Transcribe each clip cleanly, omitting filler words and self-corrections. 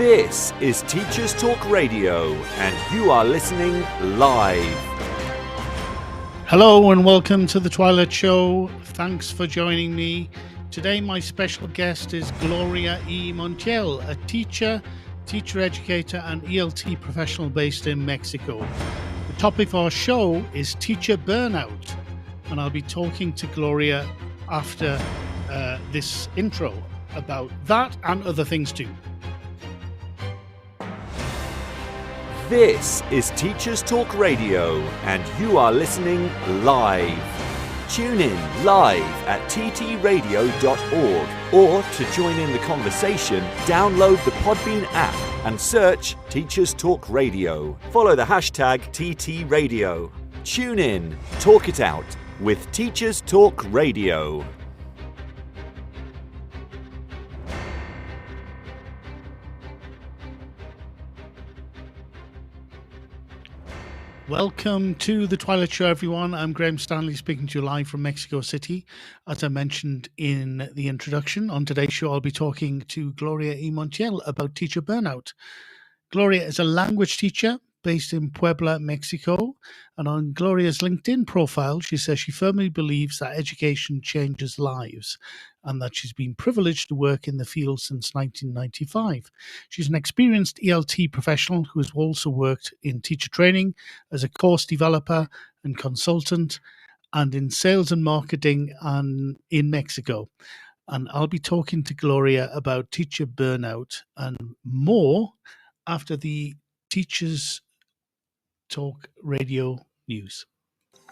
This is Teachers Talk Radio, and you are listening live. Hello and welcome to the Twilight Show. Thanks for joining me. Today my special guest is Gloria E. Montiel, a teacher educator and ELT professional based in Mexico. The topic of our show is teacher burnout, and I'll be talking to Gloria after this intro about that and other things too. This is Teachers Talk Radio, and you are listening live. Tune in live at ttradio.org, or to join in the conversation, download the Podbean app and search Teachers Talk Radio. Follow the hashtag TTRadio. Tune in, talk it out with Teachers Talk Radio. Welcome to the Twilight Show, everyone. I'm Graham Stanley, speaking to you live from Mexico City. As I mentioned in the introduction, on today's show, I'll be talking to Gloria E. Montiel about teacher burnout. Gloria is a language teacher based in Puebla, Mexico. And on Gloria's LinkedIn profile, she says she firmly believes that education changes lives and that she's been privileged to work in the field since 1995. She's an experienced ELT professional who has also worked in teacher training as a course developer and consultant and in sales and marketing and in Mexico. And I'll be talking to Gloria about teacher burnout and more after the Teachers Talk Radio news.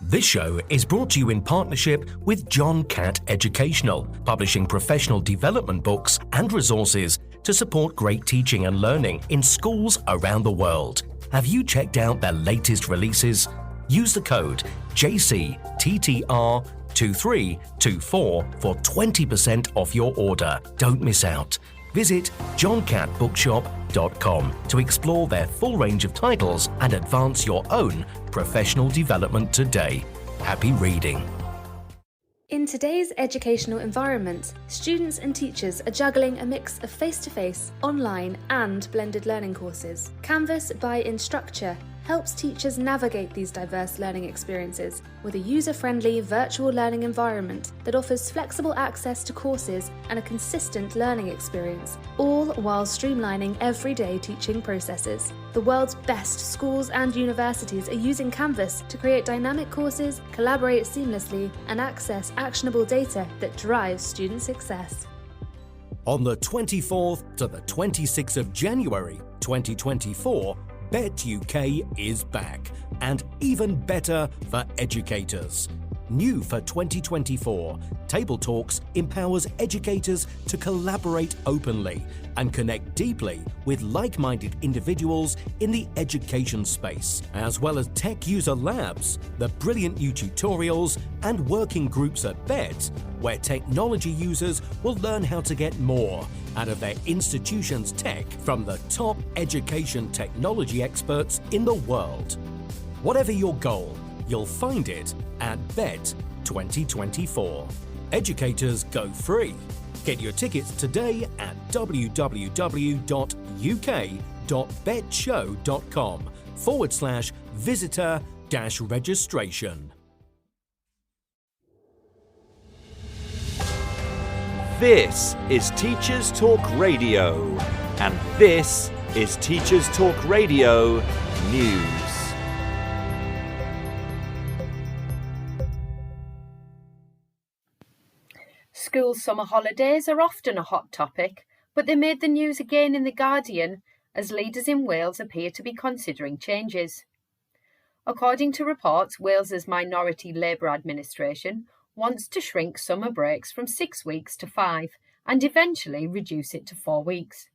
This show is brought to you in partnership with John Catt Educational, publishing professional development books and resources to support great teaching and learning in schools around the world. Have you checked out their latest releases? Use the code JCTTR2324 for 20% off your order. Don't miss out. Visit johncattbookshop.com to explore their full range of titles and advance your own professional development today. Happy reading. In today's educational environment, students and teachers are juggling a mix of face-to-face, online and blended learning courses. Canvas by Instructure helps teachers navigate these diverse learning experiences with a user-friendly virtual learning environment that offers flexible access to courses and a consistent learning experience, all while streamlining everyday teaching processes. The world's best schools and universities are using Canvas to create dynamic courses, collaborate seamlessly, and access actionable data that drives student success. On the 24th to the 26th of January 2024, Bet UK is back, and even better for educators. New for 2024, Table Talks empowers educators to collaborate openly and connect deeply with like-minded individuals in the education space, as well as tech user labs, the brilliant new tutorials, and working groups at BET, where technology users will learn how to get more out of their institution's tech from the top education technology experts in the world. Whatever your goal, you'll find it at BET 2024. Educators go free. Get your tickets today at www.uk.betshow.com/visitor-registration. This is Teachers Talk Radio, and this is Teachers Talk Radio News. School summer holidays are often a hot topic, but they made the news again in The Guardian as leaders in Wales appear to be considering changes. According to reports, Wales's Minority Labour Administration wants to shrink summer breaks from 6 weeks to 5 and eventually reduce it to 4 weeks.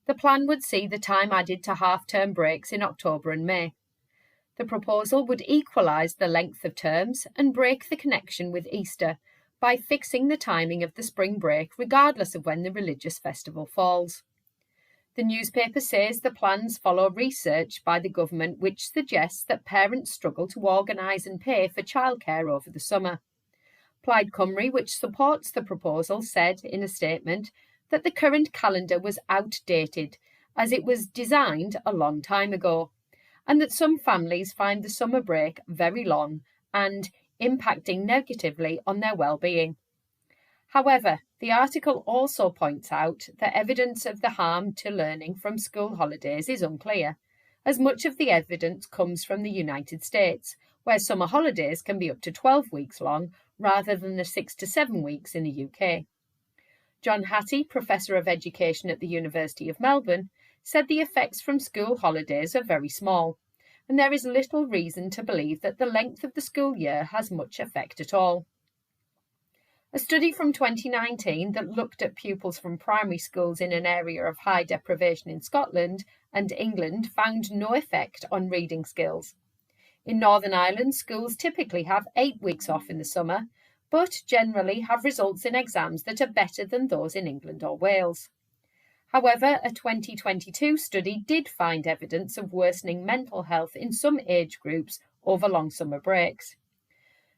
The plan would see the time added to half-term breaks in October and May. The proposal would equalise the length of terms and break the connection with Easter by fixing the timing of the spring break regardless of when the religious festival falls. The newspaper says the plans follow research by the government which suggests that parents struggle to organise and pay for childcare over the summer. Plaid Cymru, which supports the proposal, said in a statement that the current calendar was outdated as it was designed a long time ago, and that some families find the summer break very long and impacting negatively on their well-being. However, the article also points out that evidence of the harm to learning from school holidays is unclear, as much of the evidence comes from the United States, where summer holidays can be up to 12 weeks long rather than the 6 to 7 weeks in the UK. John Hattie, Professor of Education at the University of Melbourne, said the effects from school holidays are very small, and there is little reason to believe that the length of the school year has much effect at all. A study from 2019 that looked at pupils from primary schools in an area of high deprivation in Scotland and England found no effect on reading skills. In Northern Ireland, schools typically have 8 weeks off in the summer, but generally have results in exams that are better than those in England or Wales. However, a 2022 study did find evidence of worsening mental health in some age groups over long summer breaks.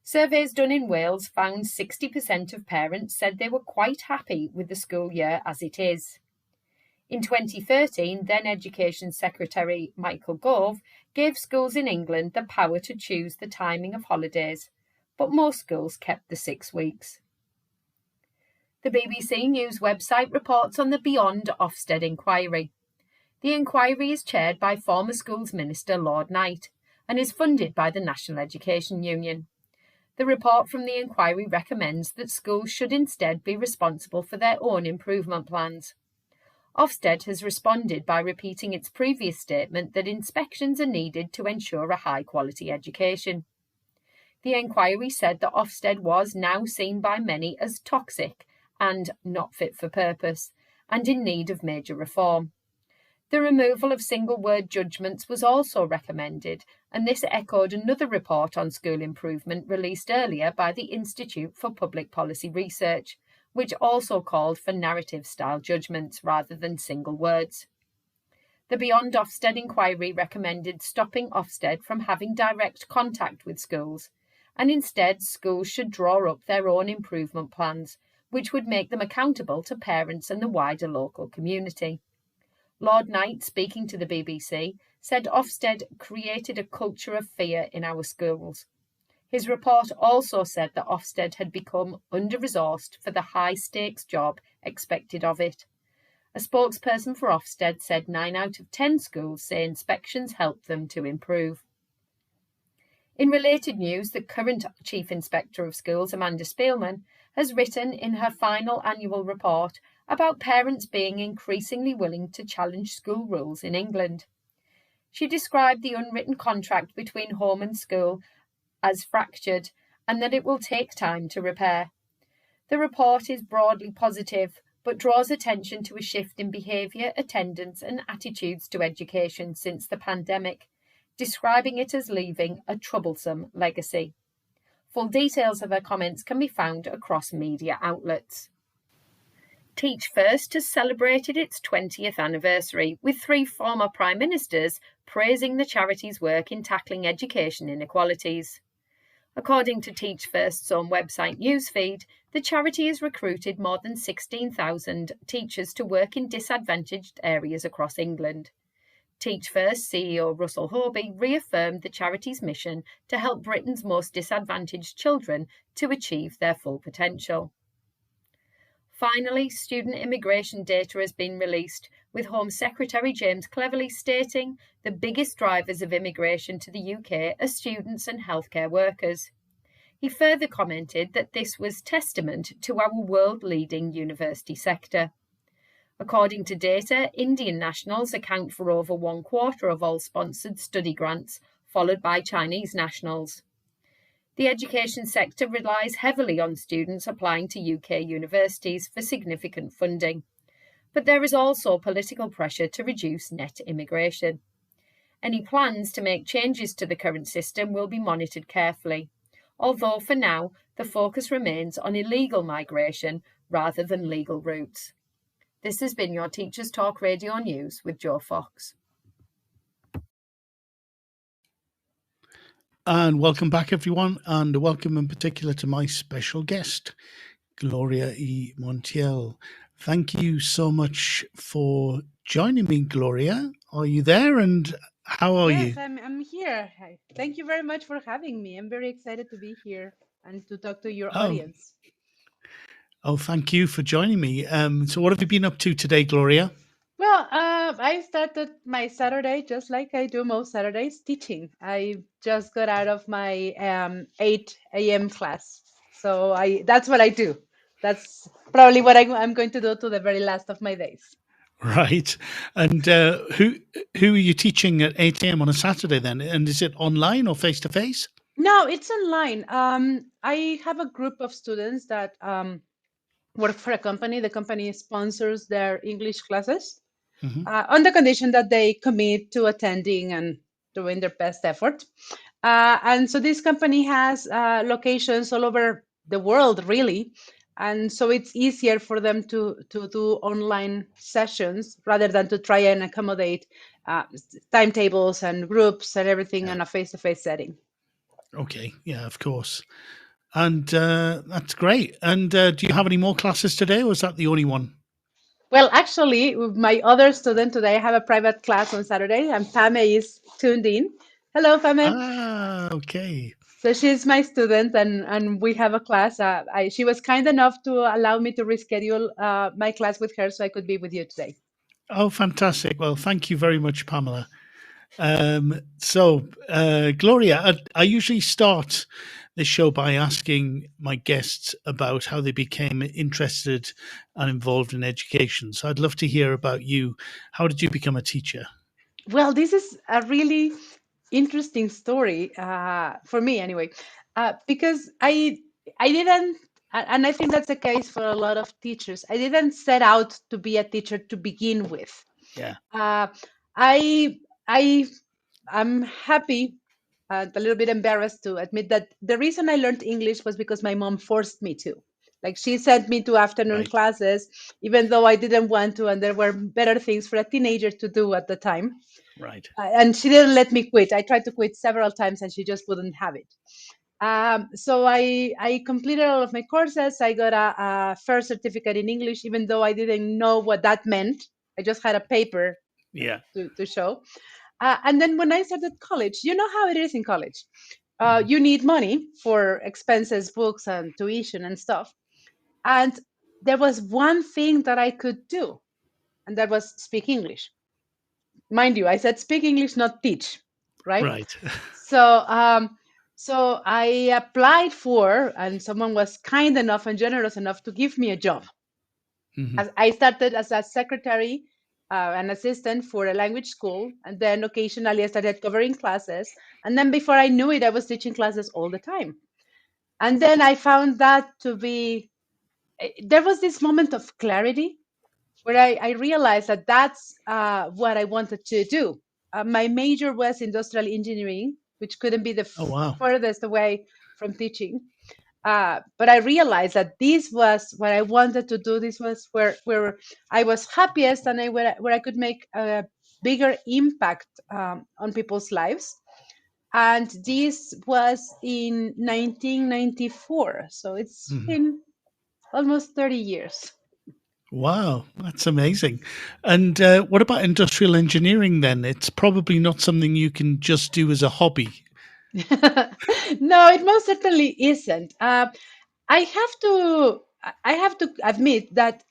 Surveys done in Wales found 60% of parents said they were quite happy with the school year as it is. In 2013, then Education Secretary Michael Gove gave schools in England the power to choose the timing of holidays, but most schools kept the 6 weeks. The BBC News website reports on the Beyond Ofsted inquiry. The inquiry is chaired by former Schools Minister Lord Knight and is funded by the National Education Union. The report from the inquiry recommends that schools should instead be responsible for their own improvement plans. Ofsted has responded by repeating its previous statement that inspections are needed to ensure a high-quality education. The inquiry said that Ofsted was now seen by many as toxic and not fit for purpose, and in need of major reform. The removal of single-word judgments was also recommended, and this echoed another report on school improvement released earlier by the Institute for Public Policy Research, which also called for narrative-style judgments rather than single words. The Beyond Ofsted inquiry recommended stopping Ofsted from having direct contact with schools, and instead schools should draw up their own improvement plans, which would make them accountable to parents and the wider local community. Lord Knight, speaking to the BBC, said Ofsted created a culture of fear in our schools. His report also said that Ofsted had become under-resourced for the high-stakes job expected of it. A spokesperson for Ofsted said 9 out of 10 schools say inspections help them to improve. In related news, the current Chief Inspector of Schools, Amanda Spielman, has written in her final annual report about parents being increasingly willing to challenge school rules in England. She described the unwritten contract between home and school as fractured and that it will take time to repair. The report is broadly positive, but draws attention to a shift in behaviour, attendance and attitudes to education since the pandemic, describing it as leaving a troublesome legacy. Full details of her comments can be found across media outlets. Teach First has celebrated its 20th anniversary, with 3 former Prime Ministers praising the charity's work in tackling education inequalities. According to Teach First's own website newsfeed, the charity has recruited more than 16,000 teachers to work in disadvantaged areas across England. Teach First CEO Russell Hoby reaffirmed the charity's mission to help Britain's most disadvantaged children to achieve their full potential. Finally, student immigration data has been released, with Home Secretary James Cleverly stating the biggest drivers of immigration to the UK are students and healthcare workers. He further commented that this was testament to our world-leading university sector. According to data, Indian nationals account for over 1/4 of all sponsored study grants, followed by Chinese nationals. The education sector relies heavily on students applying to UK universities for significant funding, but there is also political pressure to reduce net immigration. Any plans to make changes to the current system will be monitored carefully, although for now the focus remains on illegal migration rather than legal routes. This has been your Teachers Talk Radio News with Jo Fox. And welcome back, everyone, and welcome in particular to my special guest, Gloria E. Montiel. Thank you so much for joining me, Gloria. Are you there? And how are Yes, you? I'm here. Hi. Thank you very much for having me. I'm very excited to be here and to talk to your Oh, audience. thank you for joining me. So what have you been up to today, Gloria? Well, I started my Saturday just like I do most Saturdays, teaching. I just got out of my 8 a.m. class, so I that's what I do. That's probably what I'm going to do to the very last of my days. Right. And who are you teaching at 8 a.m. on a Saturday then? And is it online or face to face? No, it's online. I have a group of students that work for a company. The company sponsors their English classes Hmm. on the condition that they commit to attending and doing their best effort. And so this company has locations all over the world, really. And so it's easier for them to do online sessions rather than to try and accommodate timetables and groups and everything Yeah. in a face-to-face setting. Okay. Yeah, of course. And that's great. And do you have any more classes today, or is that the only one? Well, actually, with my other student today, I have a private class on Saturday, and Pame is tuned in. Hello, Pame. Ah, okay. So she's my student, and we have a class. She was kind enough to allow me to reschedule my class with her so I could be with you today. Oh, fantastic. Well, thank you very much, Pamela. Gloria, I usually start this show by asking my guests about how they became interested and involved in education. So I'd love to hear about you. How did you become a teacher? Well, this is a really interesting story for me, anyway, because I didn't, and I think that's the case for a lot of teachers. I didn't set out to be a teacher to begin with. Yeah, Uh, I I I'm happy and a little bit embarrassed to admit that the reason I learned English was because my mom forced me to. Like she sent me to afternoon right, classes, even though I didn't want to, and there were better things for a teenager to do at the time. right. And she didn't let me quit. I tried to quit several times, and she just wouldn't have it. So I completed all of my courses. I got a first certificate in English, even though I didn't know what that meant. I just had a paper Yeah. to show. And then when I started college, you know how it is in college. Mhm. You need money for expenses, books, and tuition and stuff. And there was one thing that I could do, and that was speak English. Mind you, I said speak English, not teach, right? Right. So, so I applied for, and someone was kind enough and generous enough to give me a job. Mhm. As I started as a secretary, an assistant for a language school, and then occasionally I started covering classes. And then before I knew it, I was teaching classes all the time. And then I found that to be, there was this moment of clarity where I realized that that's what I wanted to do. My major was industrial engineering, which couldn't be the Oh, wow. furthest away from teaching. But I realized that this was what I wanted to do. This was where I was happiest and where I could make a bigger impact on people's lives. And this was in 1994. So it's Mhm. been almost 30 years. Wow, that's amazing. And what about industrial engineering then? It's probably not something you can just do as a hobby. No, it most certainly isn't. I have to admit that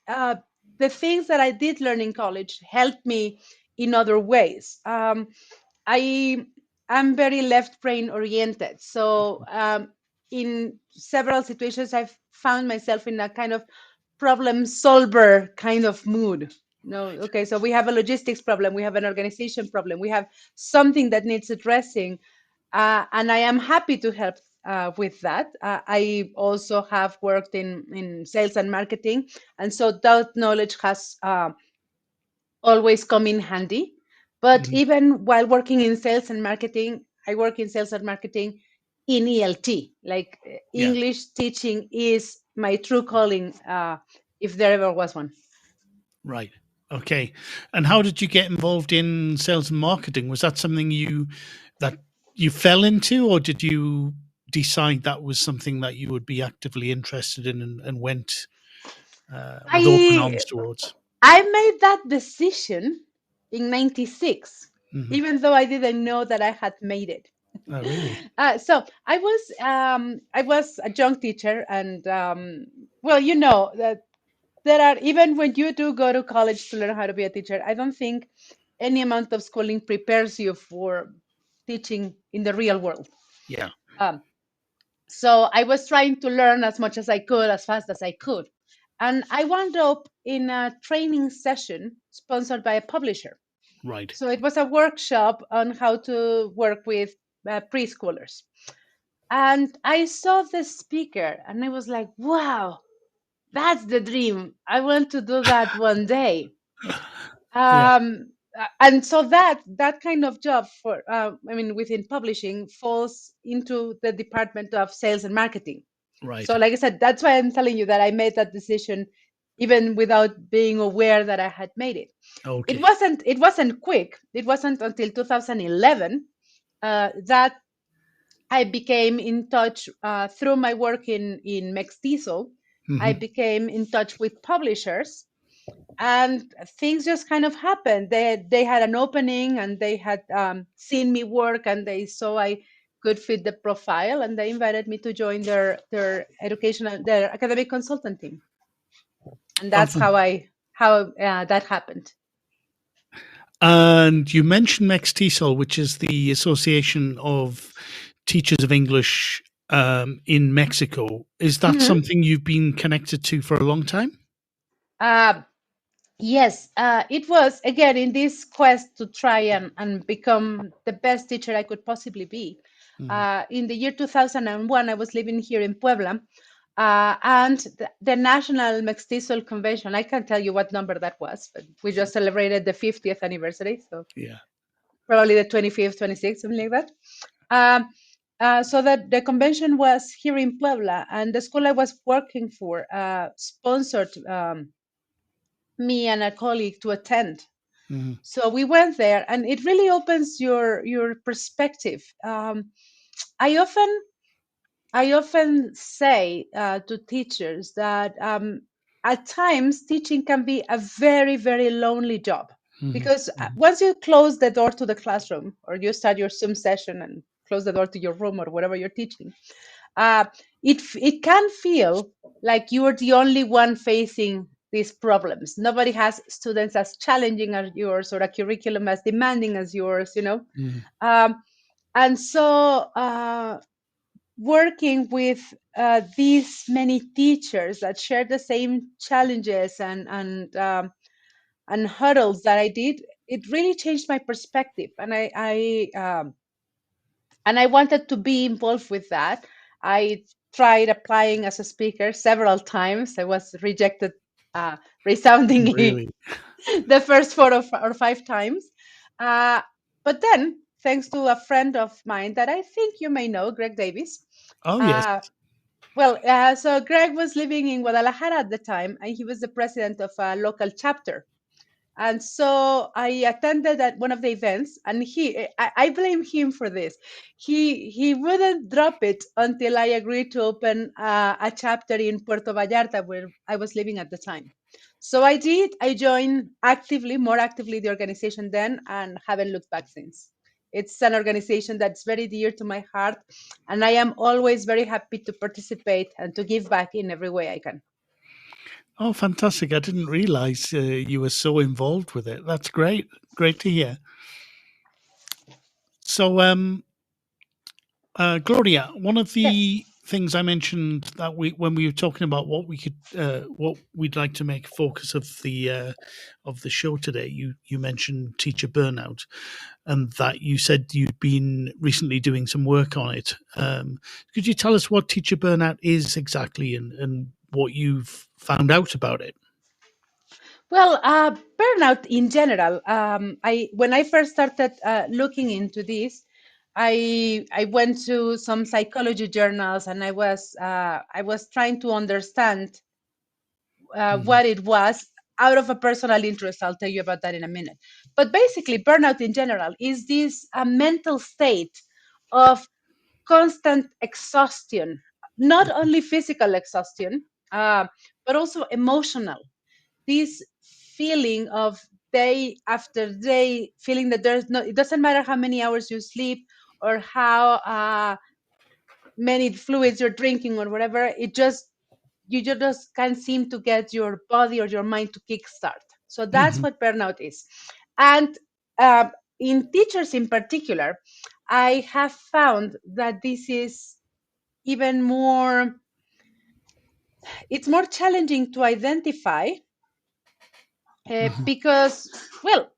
the things that I did learn in college helped me in other ways. I am very left brain oriented, so in several situations, I've found myself in a kind of problem solver kind of mood. No, okay, so we have a logistics problem, we have an organization problem, we have something that needs addressing, and I am happy to help with that. I also have worked in sales and marketing, and so that knowledge has always come in handy. But Mhm. even while working in sales and marketing, I work in sales and marketing in ELT. Like Yeah. English teaching is my true calling, if there ever was one. Right. Okay. And how did you get involved in sales and marketing? Was that something that you fell into, or did you decide that was something that you would be actively interested in and went? with open I arms towards. I made that decision in '96, Hmm. even though I didn't know that I had made it. Oh, really? So I was a young teacher, and well, you know that there are, even when you do go to college to learn how to be a teacher, I don't think any amount of schooling prepares you for teaching in the real world. Yeah. Um, so I was trying to learn as much as I could, as fast as I could. And I wound up in a training session sponsored by a publisher. Right. So it was a workshop on how to work with preschoolers. And I saw the speaker and I was like, wow, that's the dream. I want to do that one day. Yeah. And so that kind of job for within publishing falls into the department of sales and marketing. Right. So like I said, that's why I'm telling you that I made that decision even without being aware that I had made it. Okay. It wasn't quick. It wasn't until 2011 that I became in touch through my work in Mextizo. I became in touch with publishers, and things just kind of happened. They had an opening, and they had seen me work, and they saw I could fit the profile, and they invited me to join their academic consultant team, and that's how that happened. And you mentioned Mextizo, which is the Association of Teachers of English in Mexico. Is that something you've been connected to for a long time? Yes, it was, again, in this quest to try and become the best teacher I could possibly be. In the year 2001, I was living here in Puebla, and the National Mestizo Convention, I can't tell you what number that was, but we just celebrated the 50th anniversary, so Yeah. probably the 25th, 26th, something like that. So that the convention was here in Puebla, and the school I was working for sponsored me and a colleague to attend. So we went there, and it really opens your perspective. I often say to teachers that at times teaching can be a very, very lonely job, because once you close the door to the classroom, or you start your Zoom session and close the door to your room or whatever you're teaching, it can feel like you are the only one facing these problems. Nobody has students as challenging as yours, or a curriculum as demanding as yours, and so working with these many teachers that share the same challenges and hurdles that I did, it really changed my perspective, and I wanted to be involved with that. I tried applying as a speaker several times. I was rejected resoundingly Really? the first 4 or 5 times. But then, thanks to a friend of mine that I think you may know, Greg Davis. Oh, yes. So Greg was living in Guadalajara at the time, and he was the president of a local chapter. And so I attended at one of the events, and I blame him for this. He wouldn't drop it until I agreed to open a chapter in Puerto Vallarta, where I was living at the time. So I did. I joined more actively the organization then, and haven't looked back since. It's an organization that's very dear to my heart, and I am always very happy to participate and to give back in every way I can. Oh, fantastic. I didn't realize you were so involved with it. That's great. Great to hear. So, Gloria, one of the things I mentioned that when we were talking about what we'd like to make focus of the show today, you mentioned teacher burnout, and that you said you'd been recently doing some work on it. Could you tell us what teacher burnout is exactly, and what you've found out about it? Well, burnout in general. When I first started looking into this, I went to some psychology journals, and I was trying to understand what it was out of a personal interest. I'll tell you about that in a minute. But basically, burnout in general is this mental state of constant exhaustion, not only physical exhaustion, but also emotional. This feeling of day after day, feeling that it doesn't matter how many hours you sleep or how many fluids you're drinking or whatever, you just can't seem to get your body or your mind to kickstart. So that's what burnout is. And in teachers in particular, I have found that this is even more, it's more challenging to identify because, well,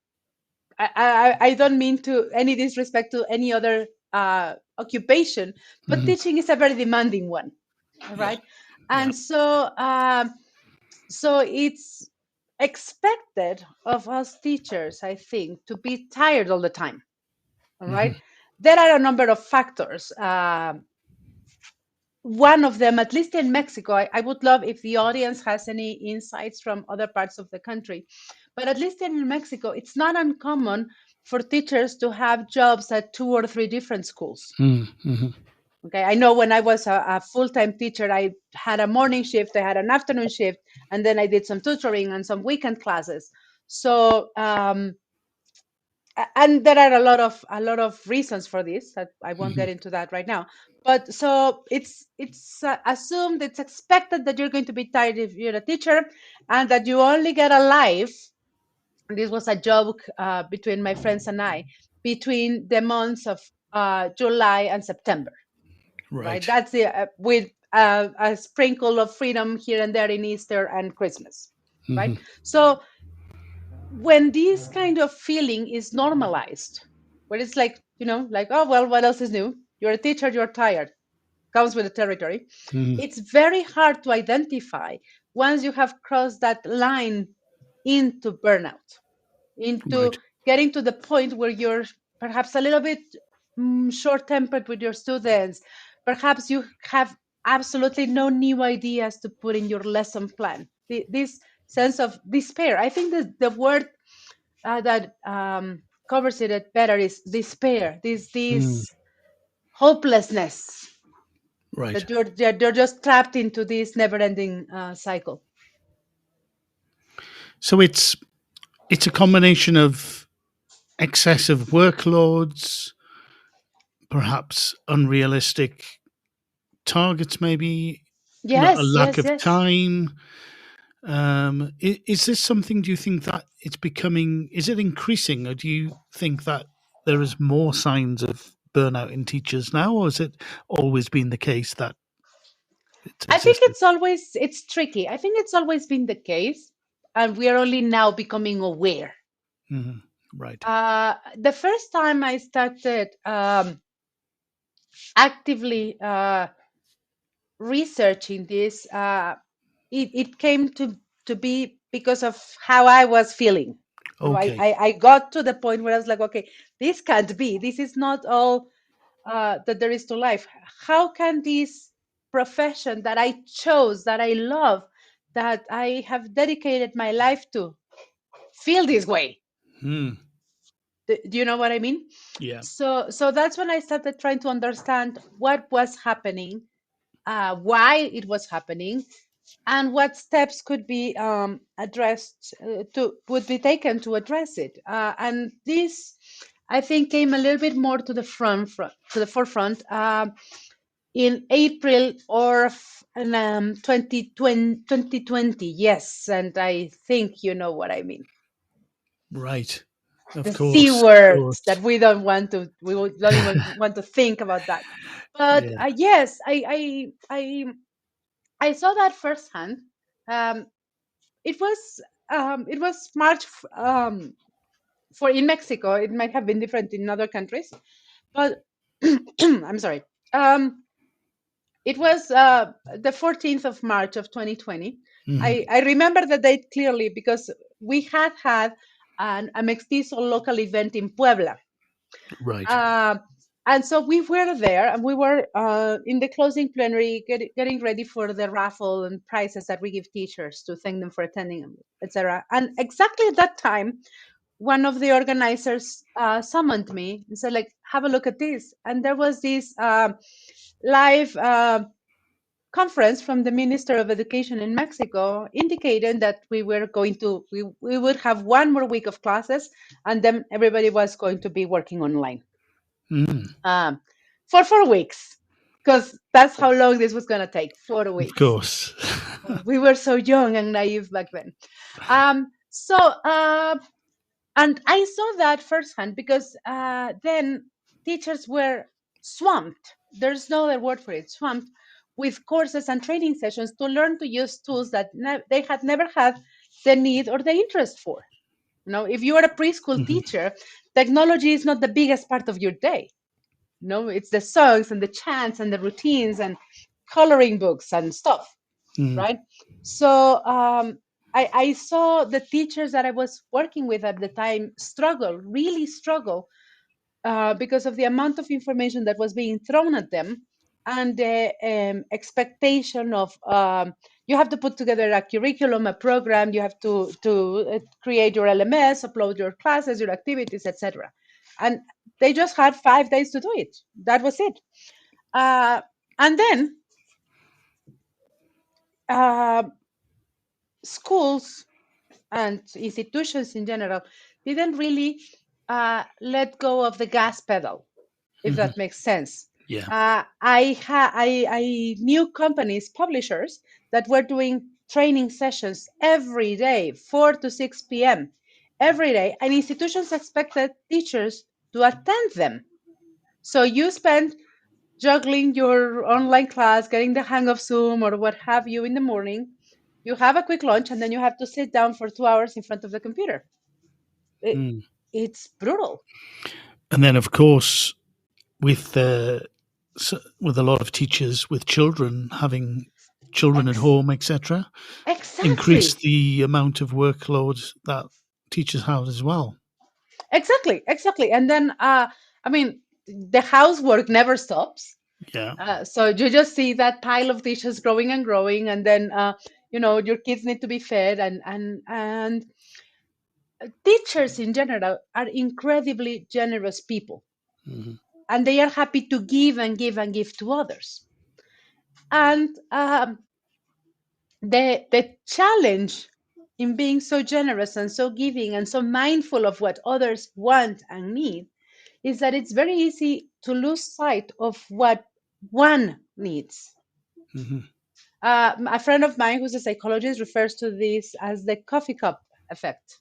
I don't mean to any disrespect to any other occupation, but teaching is a very demanding one, right? And so it's expected of us teachers, I think, to be tired all the time. All right. There are a number of factors. One of them, at least in Mexico, I would love if the audience has any insights from other parts of the country. But at least in Mexico, it's not uncommon for teachers to have jobs at 2 or 3 different schools. Okay, I know when I was a full-time teacher, I had a morning shift, I had an afternoon shift, and then I did some tutoring and some weekend classes. So, and there are a lot of reasons for this that I won't get into that right now. But so it's assumed, it's expected that you're going to be tired if you're a teacher, and that you only get a life. This was a joke between my friends and I, between the months of July and September. Right. That's with a sprinkle of freedom here and there in Easter and Christmas. Right. So when this kind of feeling is normalized, where it's like, like, oh, well, what else is new? You're a teacher, you're tired. Comes with the territory. It's very hard to identify once you have crossed that line into burnout, into getting to the point where you're perhaps a little bit short-tempered with your students. Perhaps you have absolutely no new ideas to put in your lesson plan. This sense of despair. I think the word that covers it better is despair. This hopelessness. Right. That you're just trapped into this never-ending cycle. So it's a combination of excessive workloads, perhaps unrealistic targets, maybe yes, a lack yes, of time. Is this something, do you think that it's becoming, is it increasing, or do you think that there is more signs of burnout in teachers now, or has it always been the case that I think it's tricky. I think it's always been the case, and we are only now becoming aware. Right. The first time I started actively researching this, it came to be because of how I was feeling. Okay. I got to the point where I was like, okay, this can't be. This is not all that there is to life. How can this profession that I chose, that I love, that I have dedicated my life to, feel this way? Do you know what I mean? Yeah. So that's when I started trying to understand what was happening, why it was happening, and what steps could be addressed would be taken to address it. And this, I think, came a little bit more to the forefront in April of 2020. Yes, and I think you know what I mean. Right. The C words that we don't even want to think about that. But yes, I saw that firsthand. It was March for in Mexico. It might have been different in other countries, but I'm sorry. It was the 14th of March of 2020. I remember the date clearly because we had a Mestizo local event in Puebla. Right. And so we were there, and we were in the closing plenary getting ready for the raffle and prizes that we give teachers to thank them for attending, etc. And exactly at that time, one of the organizers summoned me and said, like, have a look at this. And there was this live conference from the Minister of Education in Mexico indicated that we would have one more week of classes, and then everybody was going to be working online for 4 weeks, because that's how long this was going to take. 4 weeks. Of course. We were so young and naive back then. And I saw that firsthand, because then teachers were swamped. There's no other word for it, swamped with courses and training sessions to learn to use tools that they had never had the need or the interest for. If you are a preschool teacher, technology is not the biggest part of your day. It's the songs and the chants and the routines and coloring books and stuff, right? So I saw the teachers that I was working with at the time really struggle, because of the amount of information that was being thrown at them, and the expectation of you have to put together a curriculum, a program, you have to create your LMS, upload your classes, your activities, etc. And they just had 5 days to do it. That was it. And then schools and institutions in general didn't really let go of the gas pedal, if that makes sense. Yeah. I knew companies, publishers, that were doing training sessions every day, 4 to 6 p.m. every day, and institutions expected teachers to attend them. So you spend juggling your online class, getting the hang of Zoom or what have you in the morning. You have a quick lunch, and then you have to sit down for 2 hours in front of the computer. It's brutal. And then, of course, with a lot of teachers with children, having children at home, etc., increase the amount of workload that teachers have as well. Exactly. And then, the housework never stops. Yeah. So you just see that pile of dishes growing and growing, and then your kids need to be fed, and teachers in general are incredibly generous people, and they are happy to give and give and give to others. And the challenge in being so generous and so giving and so mindful of what others want and need is that it's very easy to lose sight of what one needs. A friend of mine who's a psychologist refers to this as the coffee cup effect.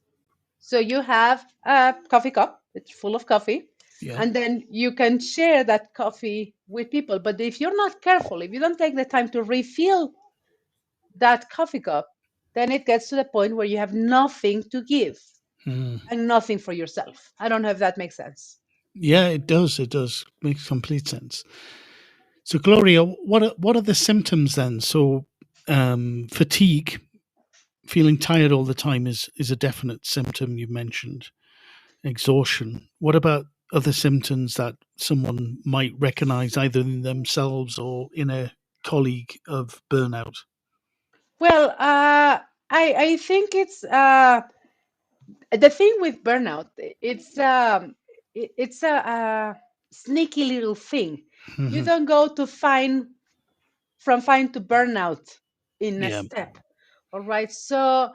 So you have a coffee cup, it's full of coffee, and then you can share that coffee with people. But if you're not careful, if you don't take the time to refill that coffee cup, then it gets to the point where you have nothing to give and nothing for yourself. I don't know if that makes sense. Yeah, it does. It does. Makes complete sense. So, Gloria, what are the symptoms then? So, fatigue, feeling tired all the time is a definite symptom you mentioned. Exhaustion. What about other symptoms that someone might recognize either in themselves or in a colleague of burnout? Well, I think it's the thing with burnout. It's a sneaky little thing. You don't go from fine to burnout in a step. All right. So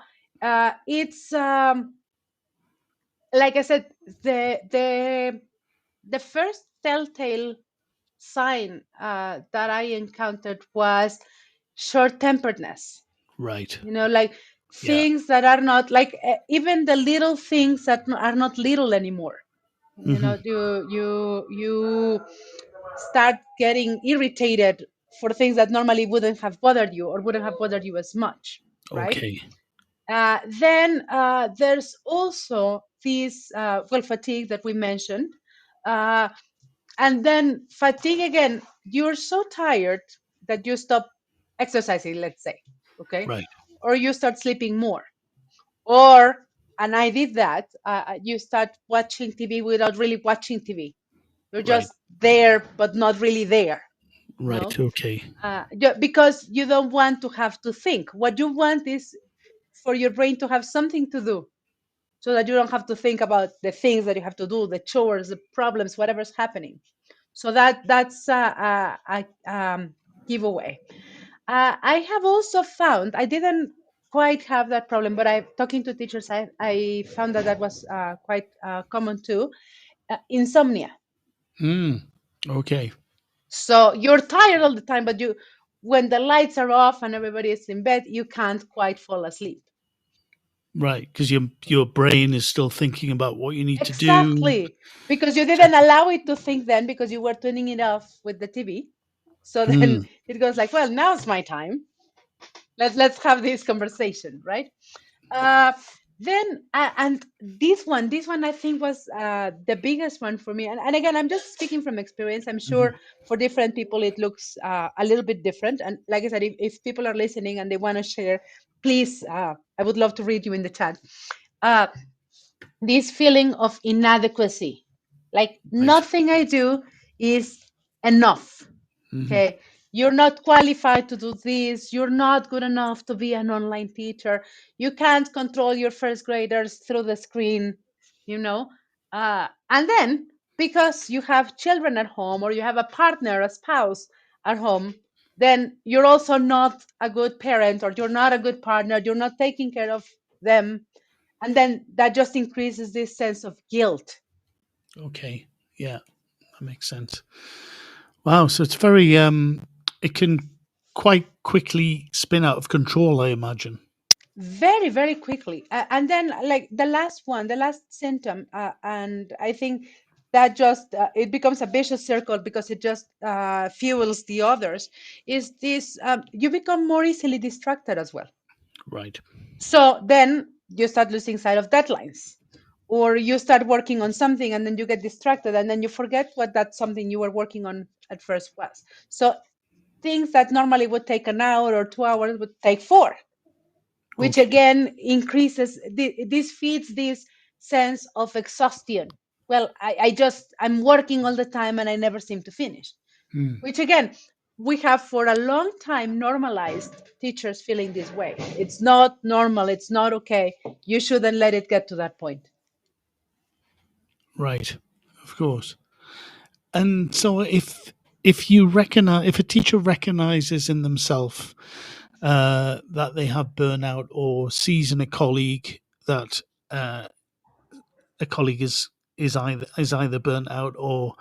it's like I said, the first telltale sign that I encountered was short-temperedness. Right. Like things that are not like even the little things that are not little anymore. You start getting irritated for things that normally wouldn't have bothered you or wouldn't have bothered you as much, right? Okay. Then there's also this fatigue that we mentioned, and then fatigue again. You're so tired that you stop exercising, let's say, okay, right, or you start sleeping more, or and I did that. You start watching TV without really watching TV. You're just there, but not really there. Right. No? Okay. Because you don't want to have to think. What you want is for your brain to have something to do, so that you don't have to think about the things that you have to do, the chores, the problems, whatever's happening. So that's a giveaway. I have also found I didn't quite have that problem, but I talking to teachers, I found that was quite common too. Insomnia. Okay. So you're tired all the time, but when the lights are off and everybody is in bed, you can't quite fall asleep. Right, because your brain is still thinking about what you need to do. Exactly, because you didn't allow it to think then because you were tuning it off with the TV. So then it goes like, well, now's my time. Let's have this conversation, right? Uh, then and this one I think was the biggest one for me. And again, I'm just speaking from experience. I'm sure for different people it looks a little bit different. And like I said, if people are listening and they want to share, please, I would love to read you in the chat. This feeling of inadequacy, like nothing I do is enough. Okay, you're not qualified to do this. You're not good enough to be an online teacher. You can't control your first graders through the screen, you know. And then because you have children at home or you have a partner, a spouse at home, then you're also not a good parent or you're not a good partner. You're not taking care of them. And then that just increases this sense of guilt. Okay. Yeah, that makes sense. Wow. So it's very it can quite quickly spin out of control, I imagine. Very, very quickly. And then, like the last symptom, and I think that just it becomes a vicious circle because it just fuels the others, is this you become more easily distracted as well. Right. So then you start losing sight of deadlines, or you start working on something and then you get distracted and then you forget what that something you were working on at first was. So things that normally would take an hour or 2 hours would take 4, which Okay. again increases this feeds this sense of exhaustion. Well, I'm working all the time and I never seem to finish, which again we have for a long time normalized teachers feeling this way. It's not normal, it's not okay, you shouldn't let it get to that point. Right. Of course. And so if you recognize, if a teacher recognizes in themselves that they have burnout, or sees in a colleague that a colleague is either burnt out or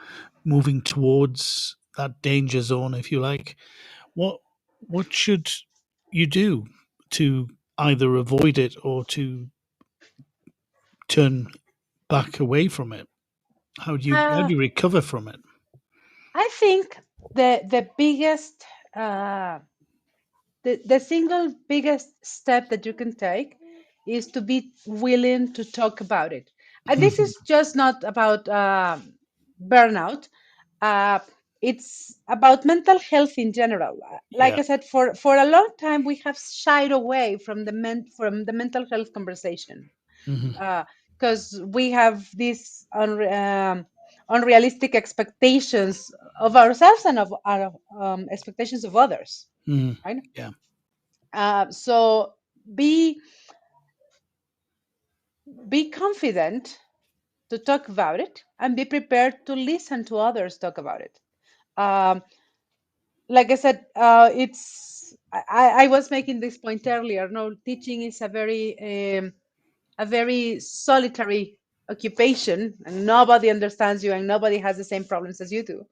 moving towards that danger zone, if you like, what should you do to either avoid it or to turn back away from it? How do you recover from it? I think the biggest the single biggest step that you can take is to be willing to talk about it. And this is just not about burnout. Uh, it's about mental health in general. Like Yeah. I said, for a long time we have shied away from the mental health conversation because we have these unrealistic expectations of ourselves and of our expectations of others, right? Yeah. So be confident to talk about it and be prepared to listen to others talk about it. Like I said, I was making this point earlier. No, teaching is a very solitary occupation, and nobody understands you, and nobody has the same problems as you do.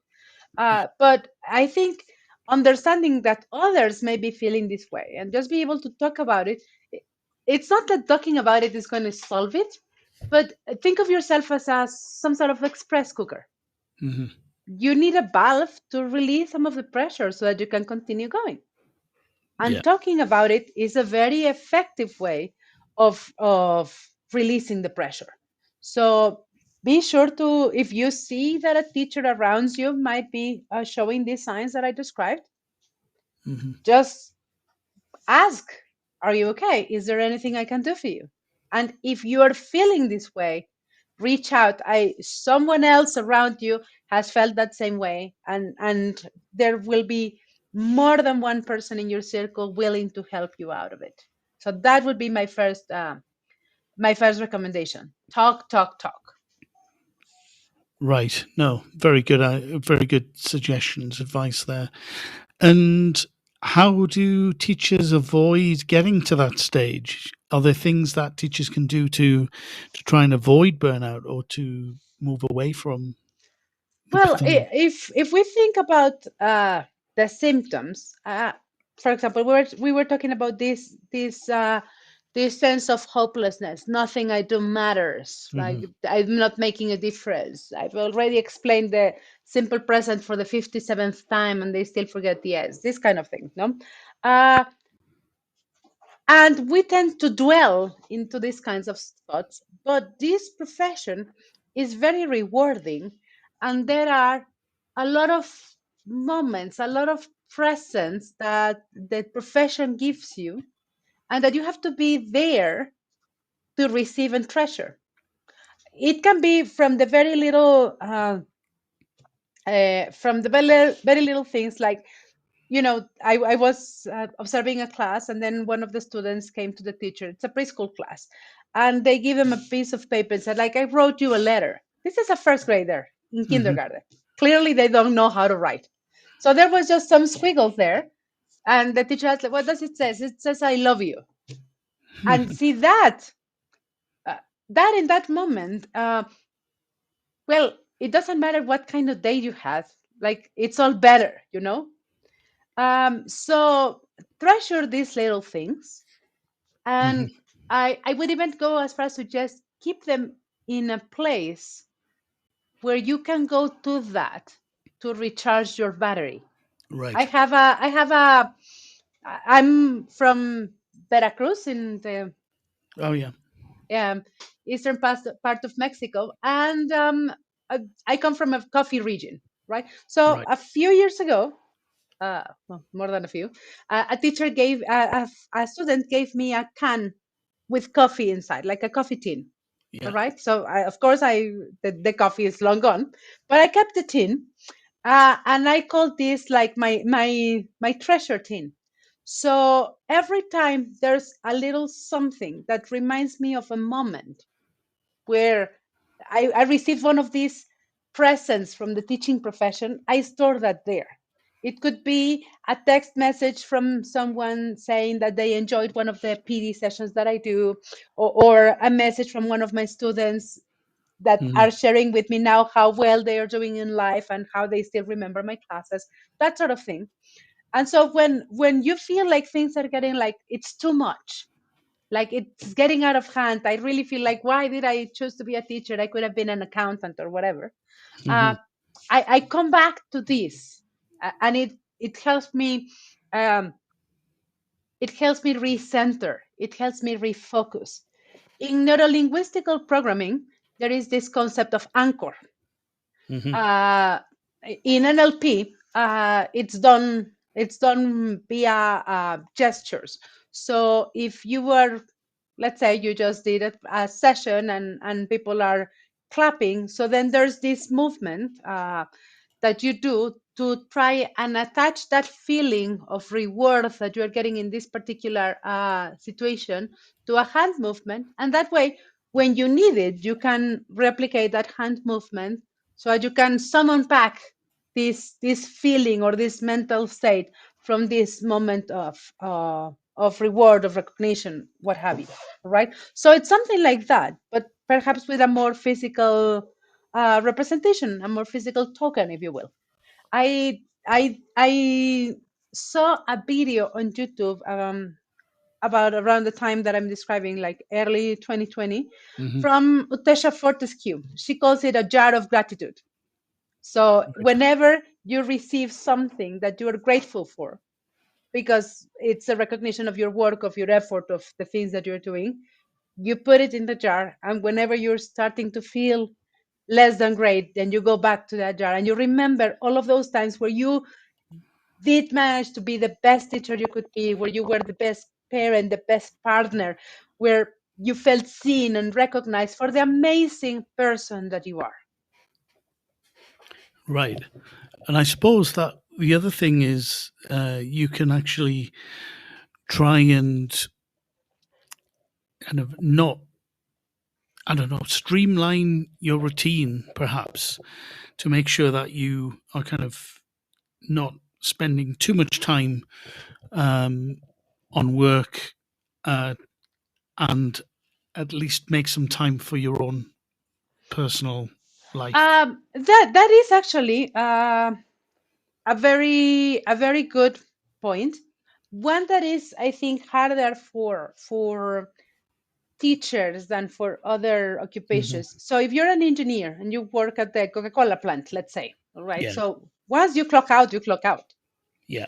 But I think understanding that others may be feeling this way and just be able to talk about it, it's not that talking about it is going to solve it, but think of yourself as some sort of express cooker. You need a valve to release some of the pressure so that you can continue going. And talking about it is a very effective way of releasing the pressure. So be sure to, if you see that a teacher around you might be showing these signs that I described, just ask, are you okay? Is there anything I can do for you? And if you are feeling this way, reach out. Someone else around you has felt that same way, and there will be more than one person in your circle willing to help you out of it. So that would be my first recommendation. Talk, talk, talk. Right. No, very good. Very good suggestions, advice there. And How do teachers avoid getting to that stage? Are there things that teachers can do to try and avoid burnout or to move away from Well, becoming? if we think about the symptoms, for example, we were talking about this sense of hopelessness. Nothing I do matters. Like Mhm. I'm not making a difference. I've already explained the simple present for the 57th time, and they still forget the S. This kind of thing, no? Uh, and we tend to dwell into these kinds of thoughts, but this profession is very rewarding, and there are a lot of moments, a lot of presents that the profession gives you, and that you have to be there to receive and treasure. It can be from the very little from the very little things, like, I was observing a class, and then one of the students came to the teacher. It's a preschool class, and they give him a piece of paper and said, like, I wrote you a letter. This is a first grader in Mhm. kindergarten. Clearly, they don't know how to write. So there was just some squiggles there, and the teacher asked, like, what does it say? It says, I love you. And see uh, that in that moment, well, it doesn't matter what kind of day you had. Like, it's all better, you know? So treasure these little things, Mhm. and I would even go as far as to just keep them in a place where you can go to that to recharge your battery. I Right. have a I have a I'm from Veracruz in the Oh yeah. um, eastern part of Mexico, and I come from a coffee region, right? So Right. a few years ago, well, more than a few, a teacher gave a student gave me a can with coffee inside, like a coffee tin. All Yeah. right. So of course the coffee is long gone, but I kept the tin, and I called this like my treasure tin. So every time there's a little something that reminds me of a moment where I received one of these presents from the teaching profession, I store that there. It could be a text message from someone saying that they enjoyed one of the PD sessions that I do, or a message from one of my students that Mhm. are sharing with me now how well they are doing in life and how they still remember my classes, that sort of thing. And so when you feel like things are getting like it's too much, like it's getting out of hand, I really feel like, why did I choose to be a teacher? I could have been an accountant or whatever. uh, Mhm. I come back to this, and it helps me, um, it helps me recenter, it helps me refocus. In neurolinguistical programming, there is this concept of anchor. Mhm. uh, in NLP, it's done via gestures. So if you were, let's say, you just did a session, and people are clapping, so then there's this movement that you do to try and attach that feeling of reward that you are getting in this particular situation to a hand movement, and that way, when you need it, you can replicate that hand movement, so that you can summon back this feeling or this mental state from this moment of reward, of recognition, what have you. Right. So it's something like that, but perhaps with a more physical representation, a more physical token, if you will. I saw a video on YouTube about around the time that I'm describing, like early 2020, Mhm. from Utesha Fortescue. She calls it a jar of gratitude. So Right. whenever you receive something that you are grateful for, because it's a recognition of your work, of your effort, of the things that you're doing, you put it in the jar. And whenever you're starting to feel less than great, then you go back to that jar and you remember all of those times where you did manage to be the best teacher you could be, where you were the best parent, the best partner, where you felt seen and recognized for the amazing person that you are. Right. And I suppose that the other thing is you can actually try and kind of not, I don't know, streamline your routine perhaps to make sure that you are kind of not spending too much time on work, and at least make some time for your own personal life? That is actually a very good point. One that is, I think, harder for teachers than for other occupations. So if you're an engineer and you work at the Coca-Cola plant, let's say, all right. Yeah. So once you clock out, you clock out. Yeah.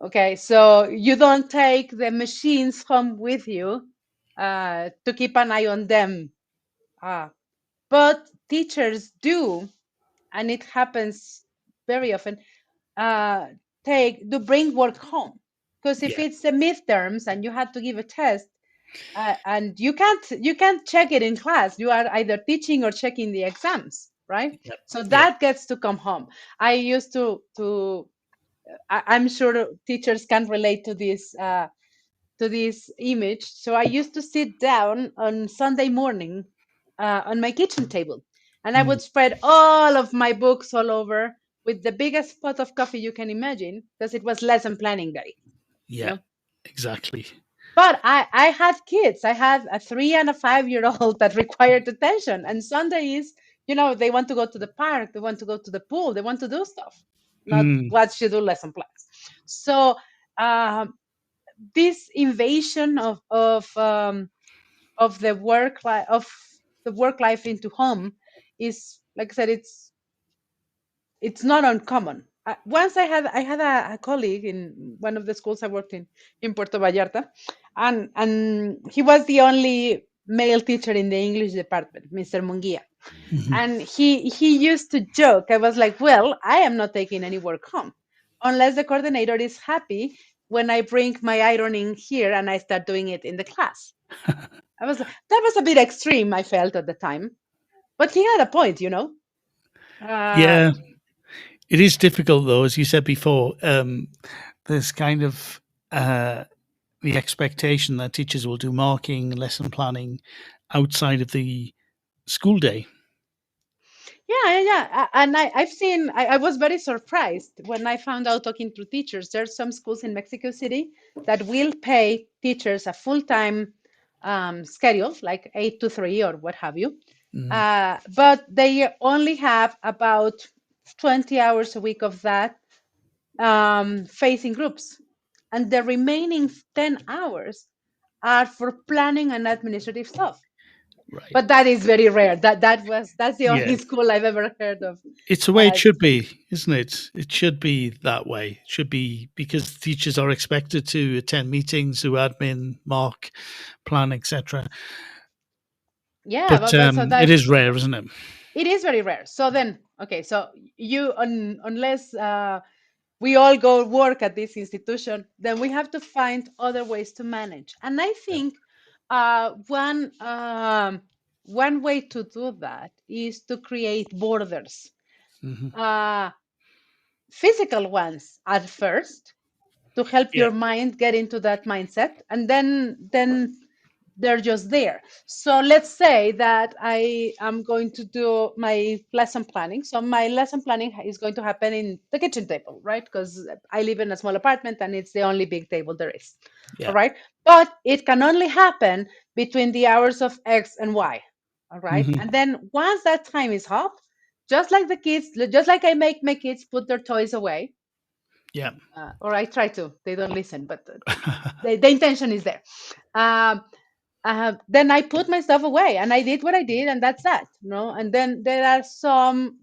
Okay. So you don't take the machines home with you to keep an eye on them. But teachers do, and it happens very often, bring work home. Because if Yeah. it's the midterms and you have to give a test, and you can't check it in class, you are either teaching or checking the exams, right? Yep. So Yep. that gets to come home. I used to I'm sure teachers can relate to this image. So I used to sit down on Sunday morning on my kitchen table, and I would spread all of my books all over with the biggest pot of coffee you can imagine, because it was lesson planning day. Yeah. You know? Exactly. But I had kids. I had a 3 and a 5-year-old that required attention. And Sundays, they want to go to the park, they want to go to the pool, they want to do stuff, not watch you do lesson plans. So this invasion of the work life into home is, like I said, it's not uncommon. Once I had a colleague in one of the schools I worked in Puerto Vallarta, and he was the only male teacher in the English department, Mr. Munguia. And he used to joke. I was like, well, I am not taking any work home unless the coordinator is happy when I bring my ironing here and I start doing it in the class. That was a bit extreme, I felt at the time, but he had a point. Yeah. It is difficult, though, as you said before. There's kind of the expectation that teachers will do marking, lesson planning outside of the school day. Yeah. And I've seen, I was very surprised when I found out, talking to teachers, there's some schools in Mexico City that will pay teachers a full-time schedule, like 8 to 3 or what have you. But they only have about 20 hours a week of that facing groups. And the remaining 10 hours are for planning and administrative stuff. Right. But that is very rare. That's the only Yeah. school I've ever heard of. It's the way it should be, isn't it? It should be that way. It should be, because teachers are expected to attend meetings, do admin, mark, plan, etc. Yeah, But so it is rare, isn't it? it is very rare. So then, okay, so unless we all go work at this institution, then we have to find other ways to manage. And I think one way to do that is to create borders, physical ones at first, to help your mind get into that mindset, and then they're just there. So let's say that I am going to do my lesson planning. So my lesson planning is going to happen in the kitchen table, right? Because I live in a small apartment and it's the only big table there is. Yeah. All right. But it can only happen between the hours of X and Y. All right. And then once that time is up, just like the kids, just like I make my kids put their toys away. Yeah. Or I try to. They don't listen, but the intention is there. Then I put my stuff away and I did what I did, and that's that. And then there are some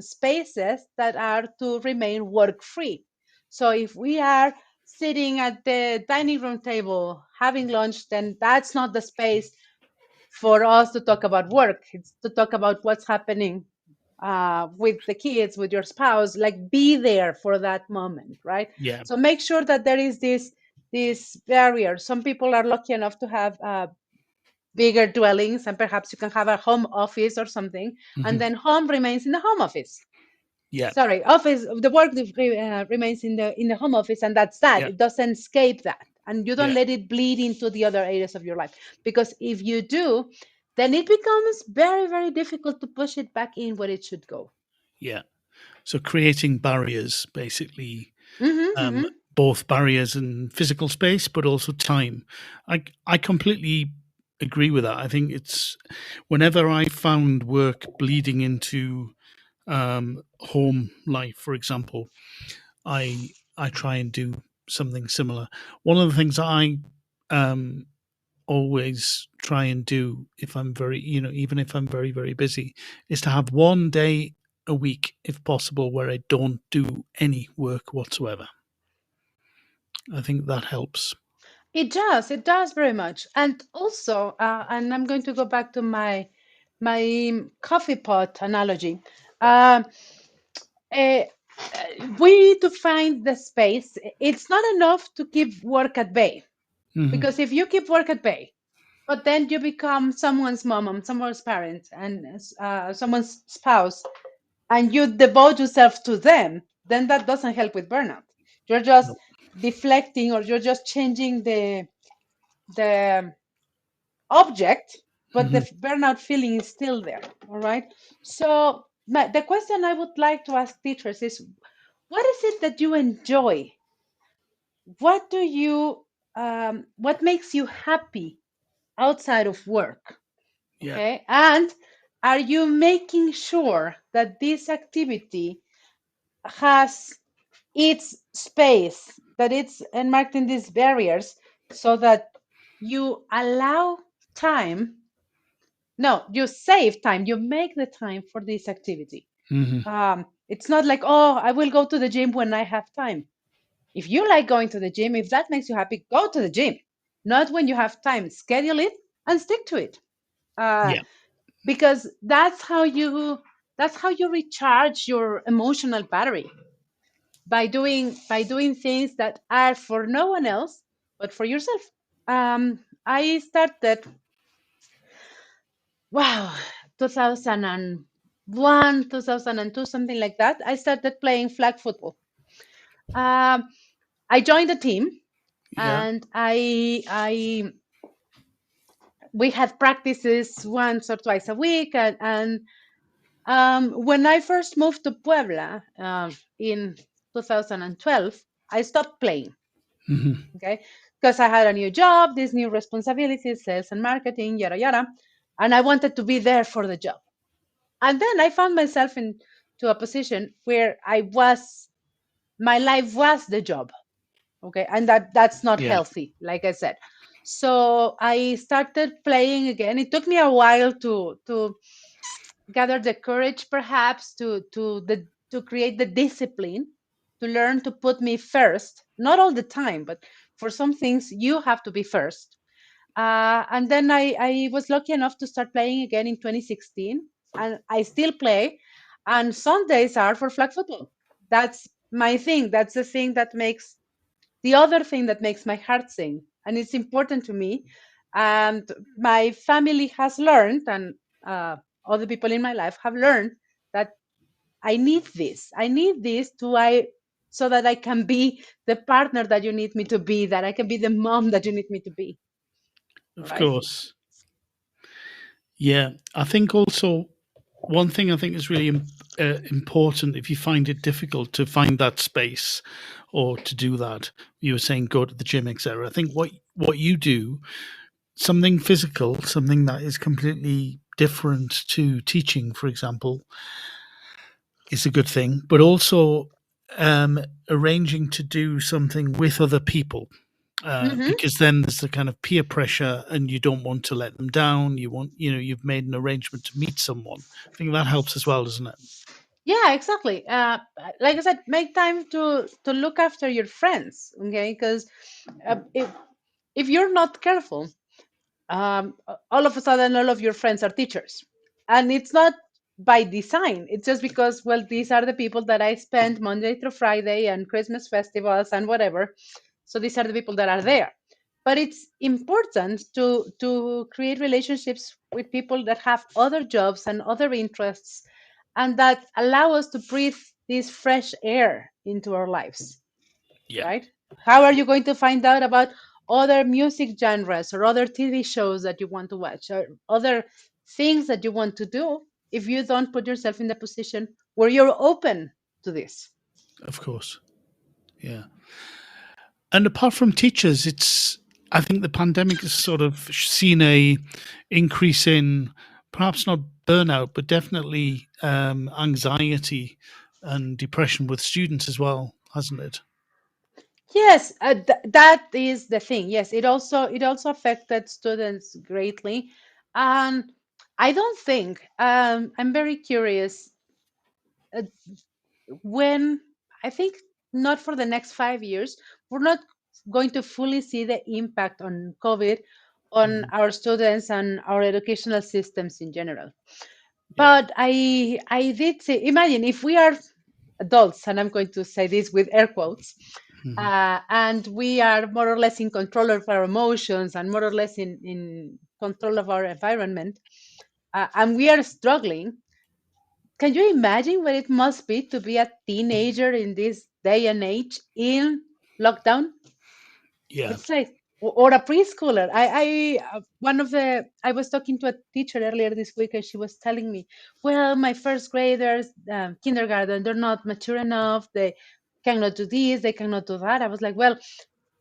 spaces that are to remain work free. So if we are sitting at the dining room table having lunch, then that's not the space for us to talk about work. It's to talk about what's happening with the kids, with your spouse. Like, be there for that moment, right? Yeah. So make sure that there is this barrier. Some people are lucky enough to have bigger dwellings, and perhaps you can have a home office or something, and then home remains in the home office. Yeah. Sorry, office. The work remains in the home office, and that's that. Yeah. It doesn't escape that, and you don't Yeah. let it bleed into the other areas of your life. Because if you do, then it becomes very, very difficult to push it back in where it should go. Yeah. So creating barriers, basically, both barriers in physical space, but also time. I completely agree with that. I think it's whenever I found work bleeding into home life, for example, I try and do something similar. One of the things I um, always try and do if I'm very, even if I'm very, very busy, is to have one day a week, if possible, where I don't do any work whatsoever. I think that helps. It does. It does very much. And also, and I'm going to go back to my coffee pot analogy. Um, uh, we need to find the space. It's not enough to keep work at bay, because if you keep work at bay, but then you become someone's mom, someone's parent, and someone's spouse, and you devote yourself to them, then that doesn't help with burnout. You're just deflecting, or you're just changing the object, but the burnout feeling is still there. All right. So the question I would like to ask teachers is, what is it that you enjoy? What do you what makes you happy outside of work? Yeah. Okay. And are you making sure that this activity has its space, that it's enmarked in these barriers, so that you allow time? No, you save time, you make the time for this activity. It's not like, oh, I will go to the gym when I have time. If you like going to the gym, if that makes you happy, go to the gym. Not when you have time. Schedule it and stick to it. Yeah. Because that's how you recharge your emotional battery, by doing things that are for no one else but for yourself. I started, 2001, 2002, something like that. I started playing flag football. I joined the team, Yeah. and we had practices once or twice a week, and when I first moved to Puebla in 2012, I stopped playing. Okay, because I had a new job, these new responsibilities, sales and marketing, yada yada, and I wanted to be there for the job. And then I found myself into a position where my life was the job. Okay, and that's not Yeah. healthy, like I said. So I started playing again. It took me a while to gather the courage, perhaps, to create the discipline, to learn to put me first. Not all the time, but for some things you have to be first. And then I was lucky enough to start playing again in 2016, and I still play. And Sundays are for flag football. That's my thing. That's the other thing that makes my heart sing, and it's important to me. And my family has learned, and other people in my life have learned, that I need this. I need this so that I can be the partner that you need me to be, that I can be the mom that you need me to be. Of Right? course. Yeah. I think also one thing I think is really important, if you find it difficult to find that space or to do that, you were saying go to the gym, etc. I think what you do, something physical, something that is completely different to teaching, for example, is a good thing. But also arranging to do something with other people. Because then there's the kind of peer pressure, and you don't want to let them down. You've made an arrangement to meet someone. I think that helps as well, doesn't it? Yeah, exactly. Like I said, make time to look after your friends. Okay, because if you're not careful, all of a sudden all of your friends are teachers, and it's not by design. It's just because, well, these are the people that I spend Monday through Friday and Christmas festivals and whatever. So these are the people that are there. But it's important to create relationships with people that have other jobs and other interests, and that allow us to breathe this fresh air into our lives. Yeah. Right? How are you going to find out about other music genres or other TV shows that you want to watch or other things that you want to do if you don't put yourself in the position where you're open to this? Of course. Yeah. And apart from teachers, I think the pandemic has sort of seen a increase in perhaps not burnout, but definitely anxiety and depression with students as well, hasn't it? Yes, that is the thing. Yes, it also affected students greatly, and I don't think I'm very curious uh, when I think not for the next 5 years we're not going to fully see the impact on COVID on Mm, our students and our educational systems in general. yeah. But I did say, imagine if we are adults, and I'm going to say this with air quotes, Hmm. and we are more or less in control of our emotions and more or less in control of our environment, and we are struggling. Can you imagine what it must be to be a teenager in this day and age in lockdown? Yeah. It's like, or a preschooler. I was talking to a teacher earlier this week, and she was telling me, well, my first graders, kindergarten, they're not mature enough. They cannot do this, they cannot do that. I was like, well,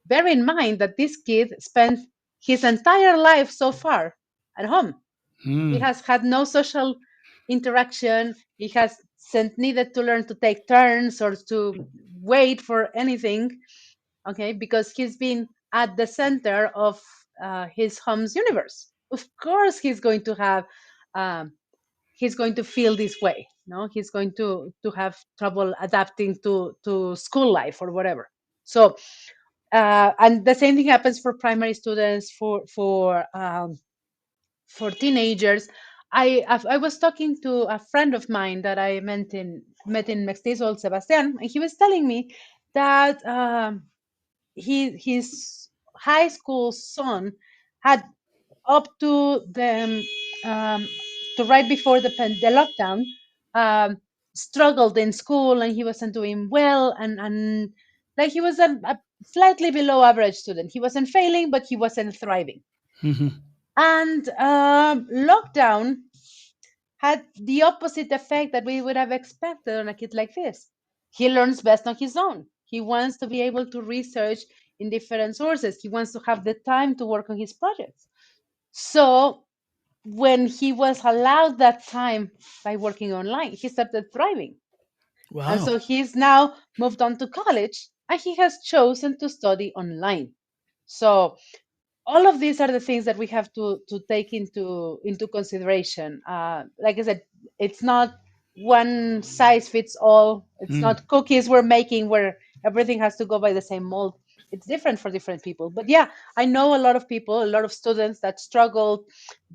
bear in mind that this kid spent his entire life so far at home. He Mm. has had no social interaction. He has needed to learn to take turns or to wait for anything, okay, because he's been at the center of his home's universe. Of course, um, he's going to feel this way. No, he's going to have trouble adapting to school life or whatever. So, and the same thing happens for primary students, for teenagers. I was talking to a friend of mine that I met in Mestizo, Sebastian, and he was telling me that his high school son had up um, to right before the lockdown, um, struggled in school, and he wasn't doing well, and like he was a slightly below average student. He wasn't failing, but he wasn't thriving. Hmm. And lockdown had the opposite effect that we would have expected on a kid like this. He learns best on his own. He wants to be able to research in different sources. He wants to have the time to work on his projects. So when he was allowed that time by working online, he started thriving. And Wow. so he's now moved on to college, and he has chosen to study online. So all of these are the things that we have to take into consideration. Like I said, it's not one size fits all. It's Mm. not cookies we're making where everything has to go by the same mold. It's different for different people. But yeah, I know a lot of people, a lot of students that struggled,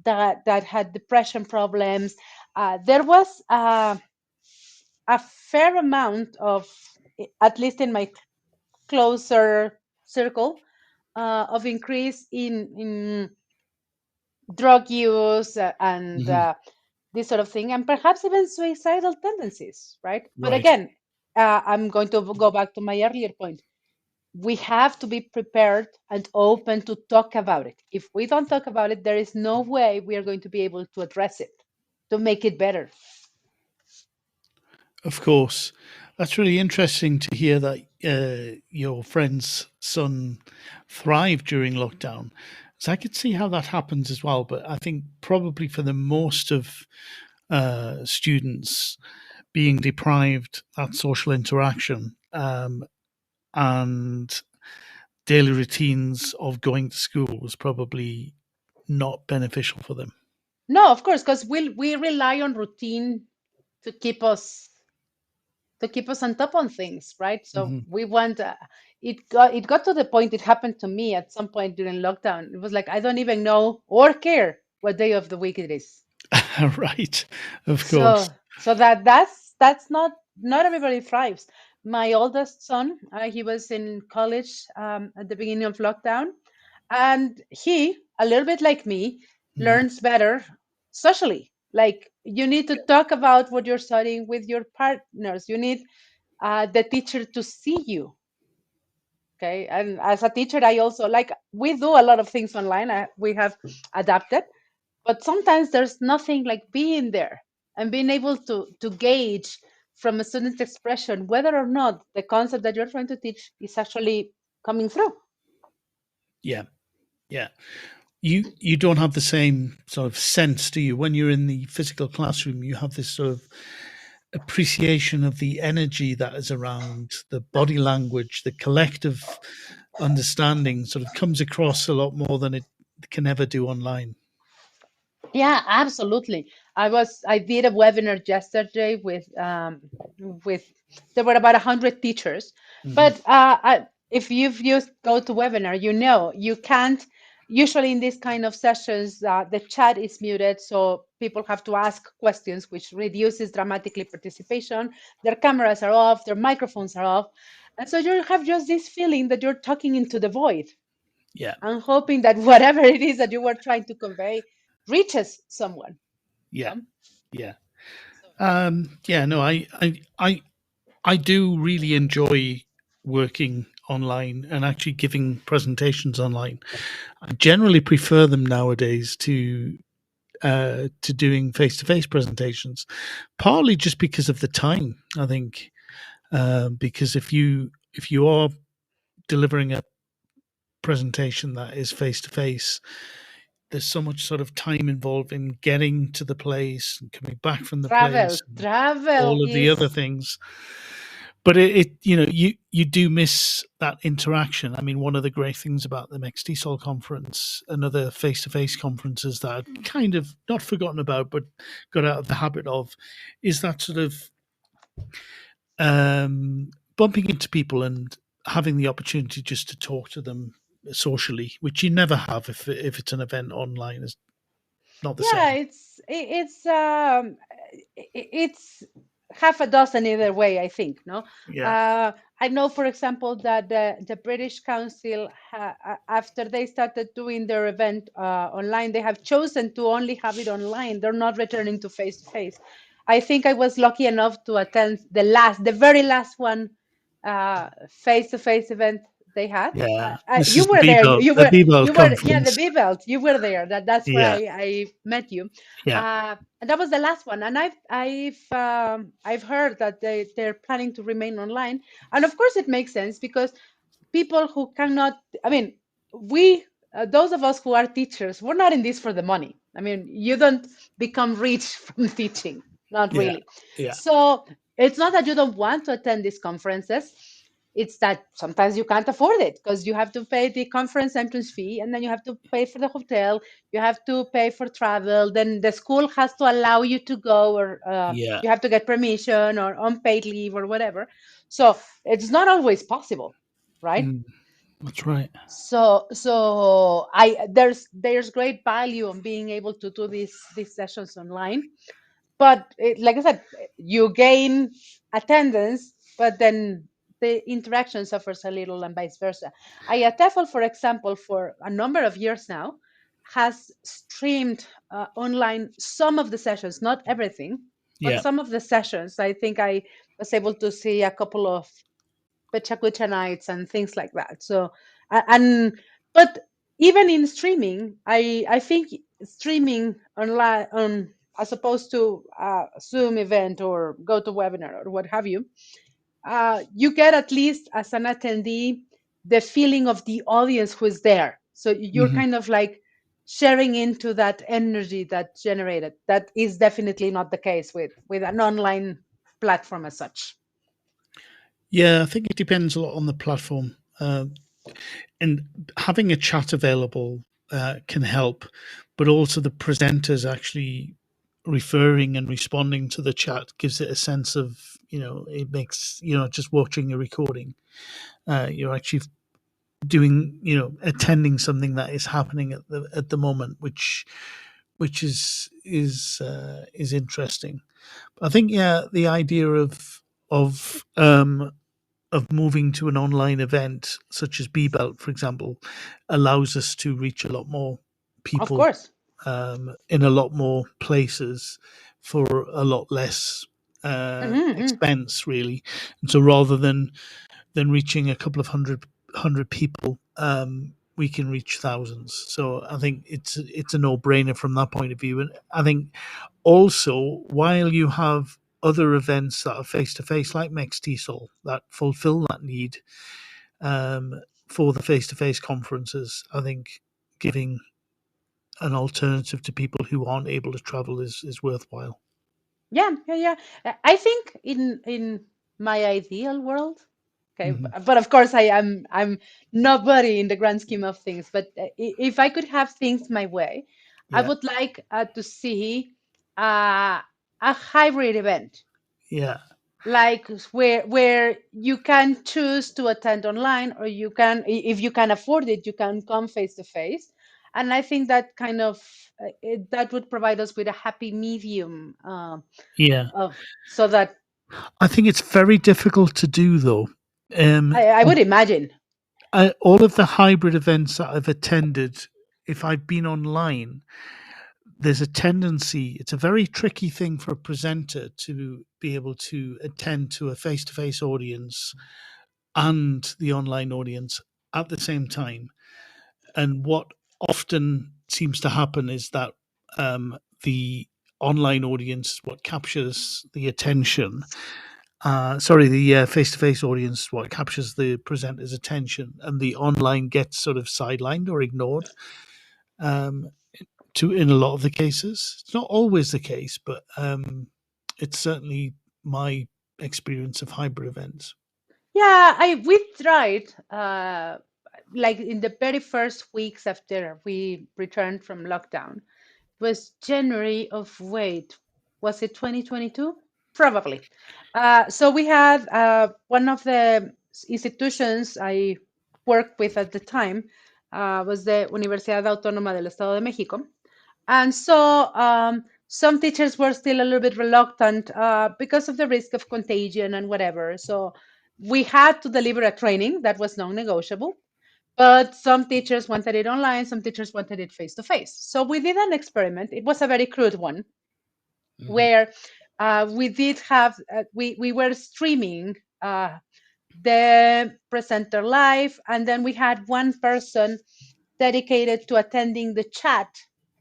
that had depression problems. There was a fair amount of, at least in my closer circle, of increase in drug use, and Hmm. this sort of thing, and perhaps even suicidal tendencies, right? But Right. again, I'm going to go back to my earlier point. We have to be prepared and open to talk about it. If we don't talk about it, there is no way we are going to be able to address it, to make it better. Of course. That's really interesting to hear that your friend's son thrived during lockdown. So I could see how that happens as well. But I think probably for the most of students being deprived that social interaction and daily routines of going to school was probably not beneficial for them. No, of course, because we rely on routine to keep us on top on things, right? So Hmm. we want, it got to the point, it happened to me at some point during lockdown. It was like I don't even know or care what day of the week it is. Right. Of course. So that's not everybody thrives. My oldest son, he was in college at the beginning of lockdown, and he, a little bit like me, Mhm. learns better socially. Like, you need to talk about what you're studying with your partners. You need the teacher to see you. Okay, and as a teacher, I also, like, we do a lot of things online. We have adapted, but sometimes there's nothing like being there and being able to gauge from a student's expression whether or not the concept that you're trying to teach is actually coming through. Yeah, yeah. You don't have the same sort of sense, do you? When you're in the physical classroom, you have this sort of appreciation of the energy that is around, the body language, the collective understanding sort of comes across a lot more than it can ever do online. Yeah, absolutely. I did a webinar yesterday with there were about 100 teachers, but if you've used GoToWebinar, you know you can't. Usually in this kind of sessions, the chat is muted, so people have to ask questions, which reduces dramatically participation. Their cameras are off, their microphones are off, and so you have just this feeling that you're talking into the void. Yeah. I'm hoping that whatever it is that you were trying to convey reaches someone. Yeah. Yeah. Yeah. No, I do really enjoy working online and actually giving presentations online. I generally prefer them nowadays to doing face-to-face presentations, partly just because of the time. I think because if you are delivering a presentation that is face-to-face, there's so much sort of time involved in getting to the place and coming back from the place, and Travel all of the other is things. But it you do miss that interaction. I mean, one of the great things about the MXTSOL conference and other face-to-face conferences that I'd kind of not forgotten about, but got out of the habit of, is that sort of bumping into people and having the opportunity just to talk to them socially, which you never have if it's an event online. Is not the yeah, same. it's half a dozen either way, I think. No, Yeah. I know, for example, that the British Council, after they started doing their event online, they have chosen to only have it online. They're not returning to face to face. I think I was lucky enough to attend the very last one, face to face event they had. Yeah. This You is the were there. B-Belt, the B-Belt Yeah, the conference. B Belt. You were there. That's where Yeah. I met you. Yeah. And that was the last one. And I've heard that they're planning to remain online. And of course, it makes sense because people who cannot. I mean, we those of us who are teachers, we're not in this for the money. I mean, you don't become rich from teaching, not Yeah. really. Yeah. So it's not that you don't want to attend these conferences. It's that sometimes you can't afford it because you have to pay the conference entrance fee, and then you have to pay for the hotel, you have to pay for travel, then the school has to allow you to go, or Yeah. you have to get permission or unpaid leave or whatever. So it's not always possible, right? That's right. So I there's great value on being able to do these sessions online, but like I said, you gain attendance, but then the interaction suffers a little, and vice versa. TEFL, for example, for a number of years now, has streamed online some of the sessions, not everything, but Yeah. some of the sessions. I think I was able to see a couple of Pechakucha nights and things like that. So, and but even in streaming, I think streaming online on as opposed to a Zoom event or GoToWebinar or what have you, you get at least as an attendee the feeling of the audience who is there. So you're kind of like sharing into that energy that's generated. That is definitely not the case with an online platform as such. Yeah, I think it depends a lot on the platform. And having a chat available can help, but also the presenters actually referring and responding to the chat gives it a sense of, it makes, just watching a recording, you're actually doing, attending something that is happening at the moment, which is interesting. I think, yeah, the idea of moving to an online event such as B-Belt, for example, allows us to reach a lot more Of people course. in a lot more places for a lot less expense, really. And so, rather than reaching a couple of hundred people, we can reach thousands. So I think it's a no-brainer from that point of view. And I think also, while you have other events that are face to face, like MXTSOL, that fulfill that need, for the face-to-face conferences. I think giving an alternative to people who aren't able to travel is worthwhile. Yeah. I think in my ideal world, okay, Mm-hmm. but of course I'm nobody in the grand scheme of things. But if I could have things my way, I Yeah, would like to see a hybrid event, yeah, like where you can choose to attend online, or you can, if you can afford it, you can come face to face. And I think that kind of that would provide us with a happy medium, yeah. so that I think it's very difficult to do, though. I would imagine. All of the hybrid events that I've attended, if I've been online, there's a tendency, it's a very tricky thing for a presenter to be able to attend to a face to face audience and the online audience at the same time. And what often seems to happen is that the online audience, what captures the attention, the face to face audience, what captures the presenter's attention, and the online gets sort of sidelined or ignored. In a lot of the cases, it's not always the case, but it's certainly my experience of hybrid events. Yeah, we tried, like in the very first weeks after we returned from lockdown. Was January of, wait, was it 2022? Probably. So we had one of the institutions I worked with at the time, was the Universidad Autónoma del Estado de México. And so some teachers were still a little bit reluctant because of the risk of contagion and whatever. So we had to deliver a training that was non-negotiable. But some teachers wanted it online, some teachers wanted it face to face. So we did an experiment. It was a very crude one, where we did have, we were streaming the presenter live, and then we had one person dedicated to attending the chat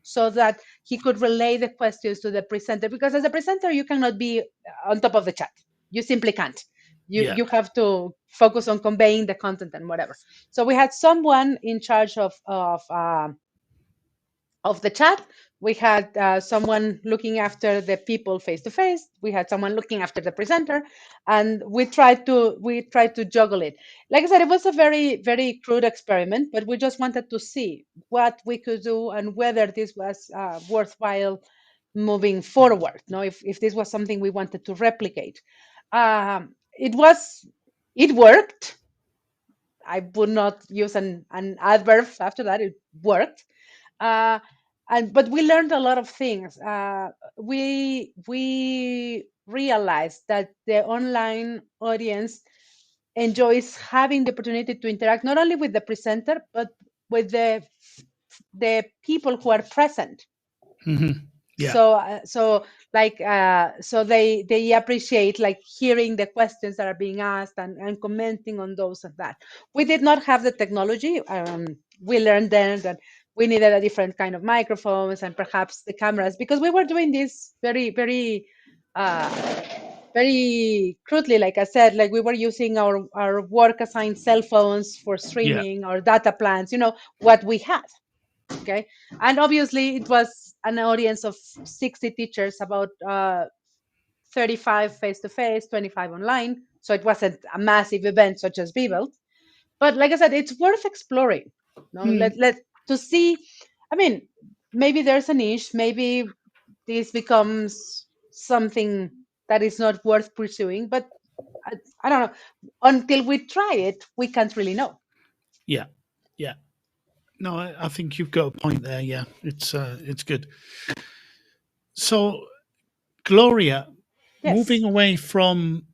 so that he could relay the questions to the presenter. Because as a presenter, you cannot be on top of the chat. You simply can't. Yeah. You have to focus on conveying the content and whatever. So we had someone in charge of the chat. We had someone looking after the people face to face. We had someone looking after the presenter, and we tried to juggle it. Like I said, it was a very, very crude experiment, but we just wanted to see what we could do and whether this was worthwhile moving forward. No, if this was something we wanted to replicate. It worked. I would not use an adverb after that. It worked. Uh, but we learned a lot of things. We realized that the online audience enjoys having the opportunity to interact not only with the presenter but with the people who are present. Mm-hmm. Yeah. So they appreciate like hearing the questions that are being asked and commenting on those and that. We did not have the technology. We learned then that we needed a different kind of microphones and perhaps the cameras, because we were doing this very, very very crudely. Like I said, like we were using our work assigned cell phones for streaming, our data plans, what we had. Okay. And obviously it was an audience of 60 teachers, about 35 face-to-face, 25 online. So it wasn't a massive event such as Rebuild. But like I said, it's worth exploring. No, let to see. I mean, maybe there's a niche. Maybe this becomes something that is not worth pursuing. But I don't know. Until we try it, we can't really know. Yeah. Yeah. No, I think you've got a point there. Yeah, it's good. So, Gloria, Yes. moving away from,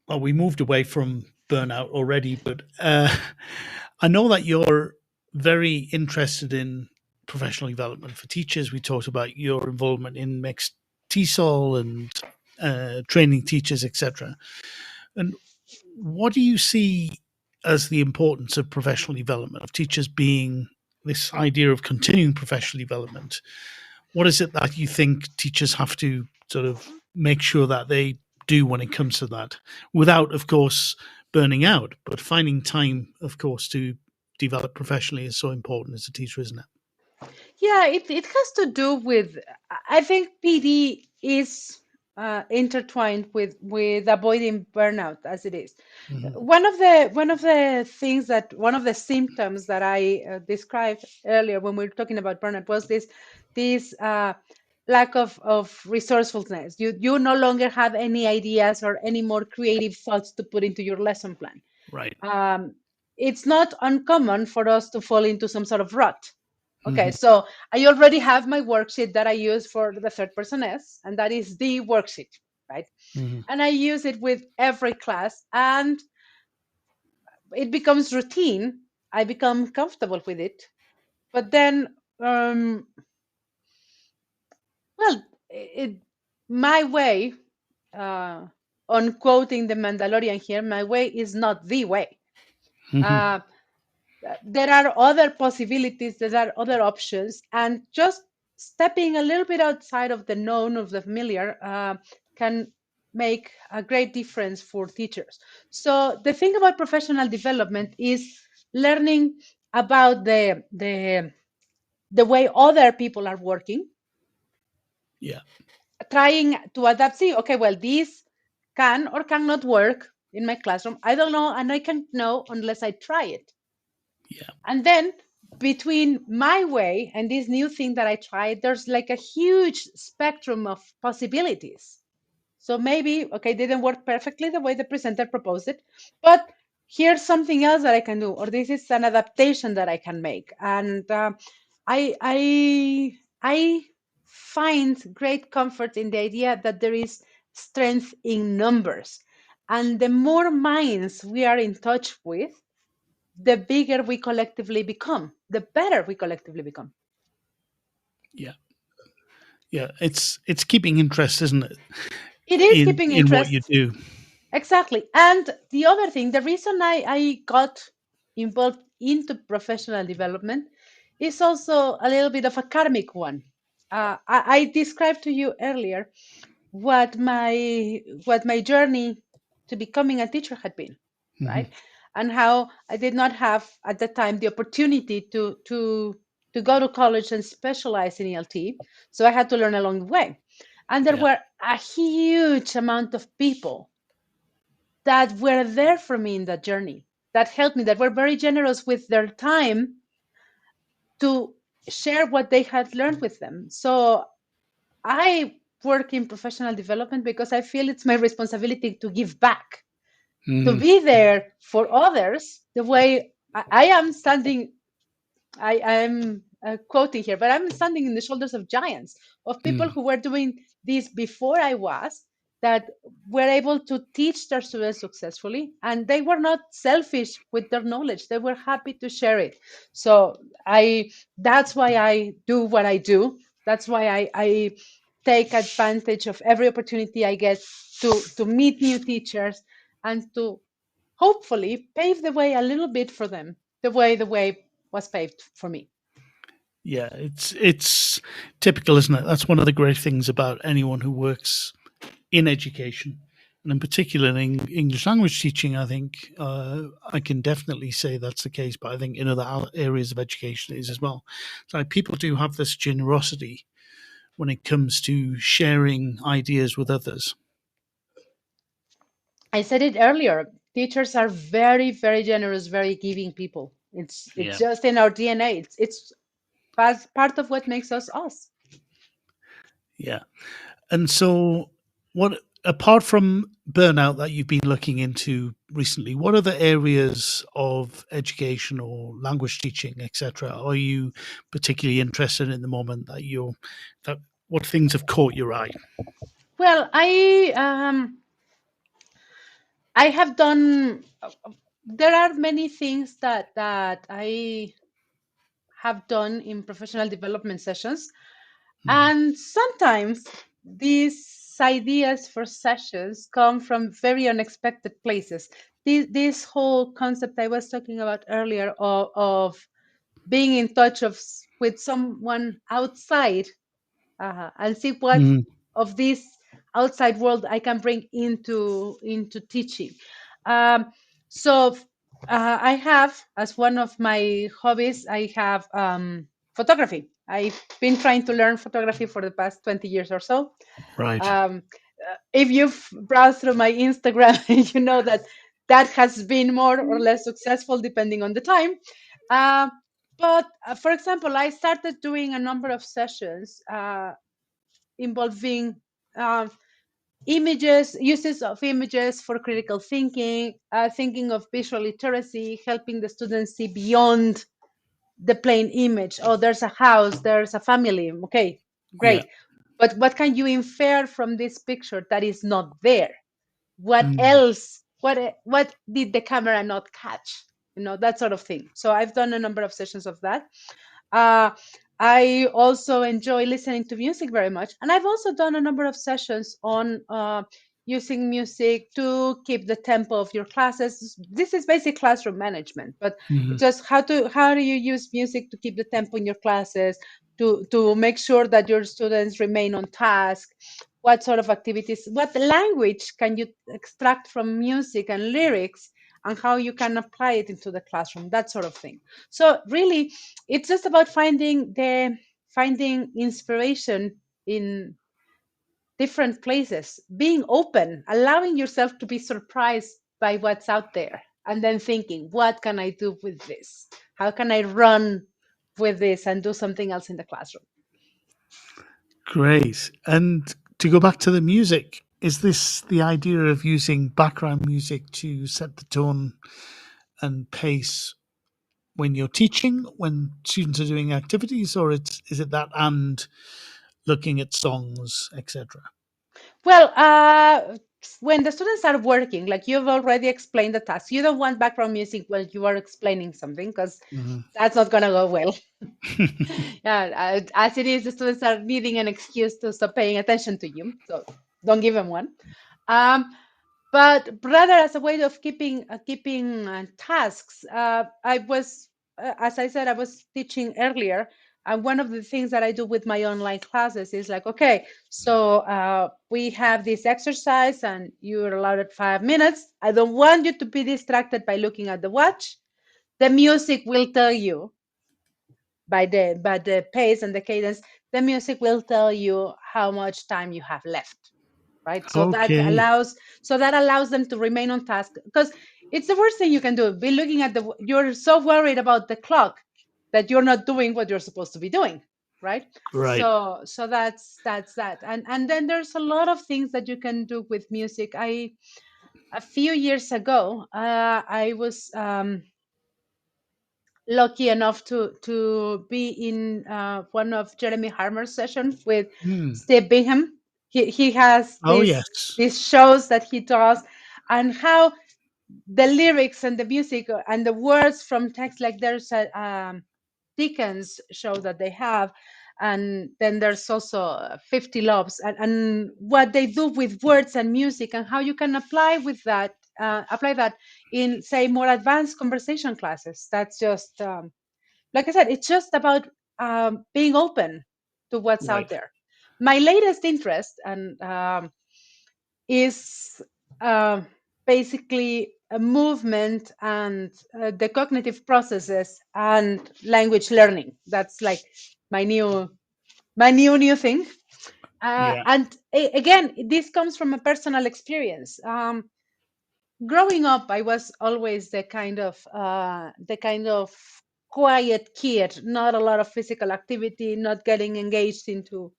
well, we moved away from burnout already, but I know that you're very interested in professional development for teachers. We talked about your involvement in mixed TESOL and training teachers, etc. And what do you see as the importance of professional development, of teachers being this idea of continuing professional development? What is it that you think teachers have to sort of make sure that they do when it comes to that, without, of course, burning out, but finding time, of course, to develop professionally is so important as a teacher, isn't it? Yeah, it has to do with, I think PD is intertwined with avoiding burnout as it is. One of the things that one of the symptoms that I described earlier when we were talking about burnout was this lack of resourcefulness. You no longer have any ideas or any more creative thoughts to put into your lesson plan. Right. It's not uncommon for us to fall into some sort of rut. Okay, so I already have my worksheet that I use for the third person S, and that is the worksheet, right? And I use it with every class, and it becomes routine. I become comfortable with it. But then, well, my way, on quoting the Mandalorian here, my way is not the way. There are other possibilities, there are other options, and just stepping a little bit outside of the known, of the familiar, can make a great difference for teachers. So the thing about professional development is learning about the way other people are working. Yeah. Trying to adapt. See, okay, well, this can or cannot work in my classroom. I don't know, and I can't know unless I try it. Yeah. And then between my way and this new thing that I tried, there's like a huge spectrum of possibilities. So maybe, okay, didn't work perfectly the way the presenter proposed it, but here's something else that I can do, or this is an adaptation that I can make. And I find great comfort in the idea that there is strength in numbers. And the more minds we are in touch with, the bigger we collectively become, the better we collectively become. Yeah. Yeah. It's keeping interest, isn't it? It is keeping in interest. what you do. Exactly. And the other thing, the reason I got involved into professional development is also a little bit of a karmic one. I described to you earlier what my journey to becoming a teacher had been, right? And how I did not have at the time the opportunity to go to college and specialize in ELT, so I had to learn along the way. And there were a huge amount of people that were there for me in that journey, that helped me, that were very generous with their time to share what they had learned with them. So I work in professional development because I feel it's my responsibility to give back, to be there for others the way I am standing. I am quoting here, but I'm standing in the shoulders of giants, of people who were doing this before I was, that were able to teach their students successfully, and they were not selfish with their knowledge. They were happy to share it. So that's why I do what I do. That's why I take advantage of every opportunity I get to meet new teachers and to hopefully pave the way a little bit for them, the way was paved for me. Yeah, it's typical, isn't it? That's one of the great things about anyone who works in education, and in particular in English language teaching. I think I can definitely say that's the case, but I think in other areas of education it is as well. So people do have this generosity when it comes to sharing ideas with others. I said it earlier. Teachers are very, very generous, very giving people. It's just in our DNA. It's part of what makes us us. Yeah. And so what, apart from burnout that you've been looking into recently, what other areas of education or language teaching, etc., are you particularly interested in at the moment, that what things have caught your eye? Well, I have done. There are many things that I have done in professional development sessions, and sometimes these ideas for sessions come from very unexpected places. This whole concept I was talking about earlier of being in touch with someone outside, and see what of this outside world I can bring into teaching. So I have, as one of my hobbies, I have photography. I've been trying to learn photography for the past 20 years or so. Right. If you've browsed through my Instagram, you know that that has been more or less successful depending on the time. Uh, but for example, I started doing a number of sessions involving uh, uses of images for critical thinking, thinking of visual literacy, helping the students see beyond the plain image. Oh, there's a house, there's a family. Okay, Yeah. great. But what can you infer from this picture that is not there? What Mm. else? What did the camera not catch? That sort of thing. So I've done a number of sessions of that. Uh, I also enjoy listening to music very much, and I've also done a number of sessions on using music to keep the tempo of your classes. This is basic classroom management, but Mhm. it's just how do you use music to keep the tempo in your classes, to make sure that your students remain on task. What sort of activities, what language can you extract from music and lyrics, and how you can apply it into the classroom, that sort of thing. So really, it's just about finding inspiration in different places, being open, allowing yourself to be surprised by what's out there, and then thinking, what can I do with this? How can I run with this and do something else in the classroom? Great. And to go back to the music, is this the idea of using background music to set the tone and pace when you're teaching, when students are doing activities, or is it that and looking at songs, etc.? Well, when the students are working, like you've already explained the task, you don't want background music while you are explaining something, because Mhm. that's not going to go well. Yeah, as it is, the students are needing an excuse to stop paying attention to you. So don't give them one. Um, but rather as a way of keeping tasks. I was, as I said, I was teaching earlier, and one of the things that I do with my online classes is like, okay, so we have this exercise, and you're allowed 5 minutes. I don't want you to be distracted by looking at the watch. The music will tell you by the pace and the cadence. The music will tell you how much time you have left, right? So that Okay. allows them to remain on task, because it's the worst thing you can do, be looking at you're so worried about the clock that you're not doing what you're supposed to be doing, right? Right. So that's that. And then there's a lot of things that you can do with music. A few years ago, I was lucky enough to be in one of Jeremy Harmer's sessions with Hmm. Steve Bingham. He has Oh, yes. these shows that he does, and how the lyrics and the music and the words from text, like there's a Dickens show that they have, and then there's also 50 Loves, and what they do with words and music, and how you can apply that in, say, more advanced conversation classes. That's just like I said, it's just about being open to what's out Right. there. My latest interest and is uh, basically a movement and the cognitive processes and language learning. That's like my new thing. Yeah. And again, this comes from a personal experience. Growing up, I was always the kind of quiet kid, not a lot of physical activity, not getting engaged into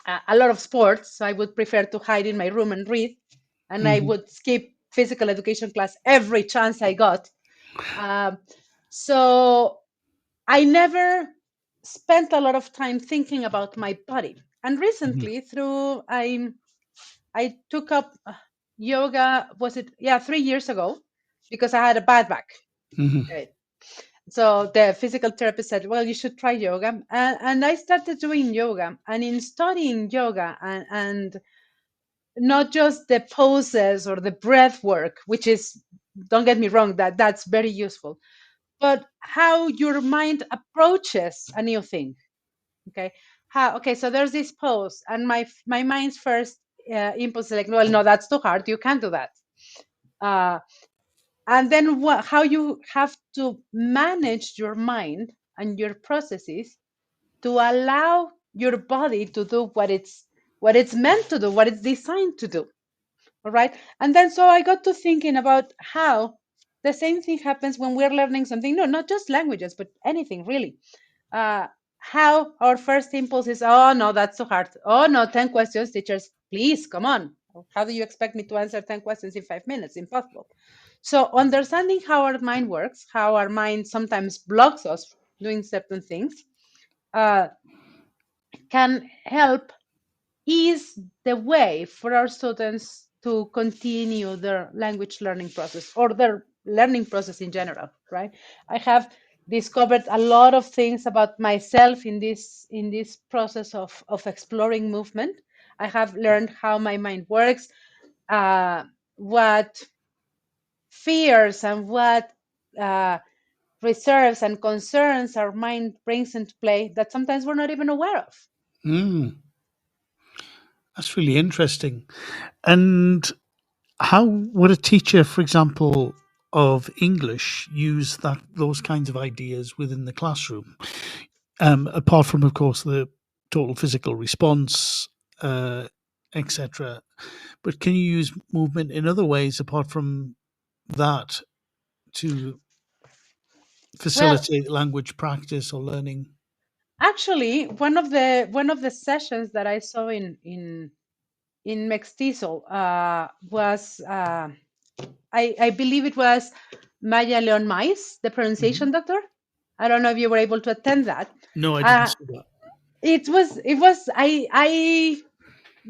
a lot of sports. So I would prefer to hide in my room and read, and I Mhm. would skip physical education class every chance I got. Um, so I never spent a lot of time thinking about my body. And Mhm. recently, I took up yoga. Was it 3 years ago? Because I had a bad back. Mhm. Right. So the physical therapist said, "Well, you should try yoga," and I started doing yoga. And in studying yoga and not just the poses or the breath work, which is, don't get me wrong, that's very useful, but how your mind approaches a new thing. Okay, so there's this pose, and my mind's first impulse is like, well, no, that's too hard, you can't do that. uh, and then how you have to manage your mind and your processes to allow your body to do what it's meant to do, what it's designed to do. All right. And then so I got to thinking about how the same thing happens when we're learning something. No, not just languages, but anything really. How our first impulse is, oh no, that's so hard. Oh no, 10 questions, teachers, please come on. How do you expect me to answer 10 questions in 5 minutes? Impossible. So understanding how our mind works, how our mind sometimes blocks us doing certain things, can help ease the way for our students to continue their language learning process or their learning process in general, right? I have discovered a lot of things about myself in this process of exploring movement. I have learned how my mind works, what fears and what reserves and concerns our mind brings into play that sometimes we're not even aware of. That's really interesting. And how would a teacher, for example, of English use those kinds of ideas within the classroom? Apart from, of course, the total physical response, etc. But can you use movement in other ways apart from that to Well, facilitate language practice or learning? actually, one of the sessions that I saw in Mestizo was I believe it was Maya Leon Mais, the pronunciation doctor. I don't know if you were able to attend that. No, I didn't Uh, see that. it was I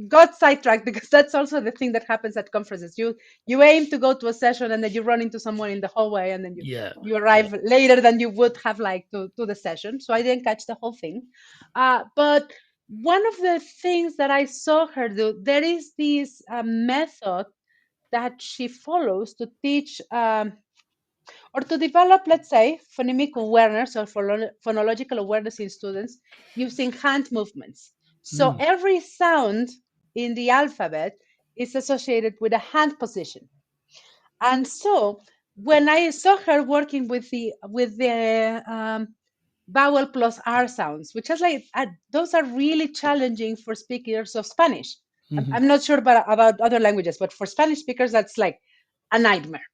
got sidetracked because that's also the thing that happens at conferences. You aim to go to a session and then you run into someone in the hallway and then you Yeah. you arrive later than you would have liked to the session. So I didn't catch the whole thing. But one of the things that I saw her do, there is this method that she follows to teach or to develop, let's say, phonemic awareness or phonological awareness in students using hand movements. So every sound in the alphabet is associated with a hand position. And so when I saw her working with the vowel plus R sounds, which is like those are really challenging for speakers of Spanish. I'm not sure about other languages, but for Spanish speakers, that's like a nightmare.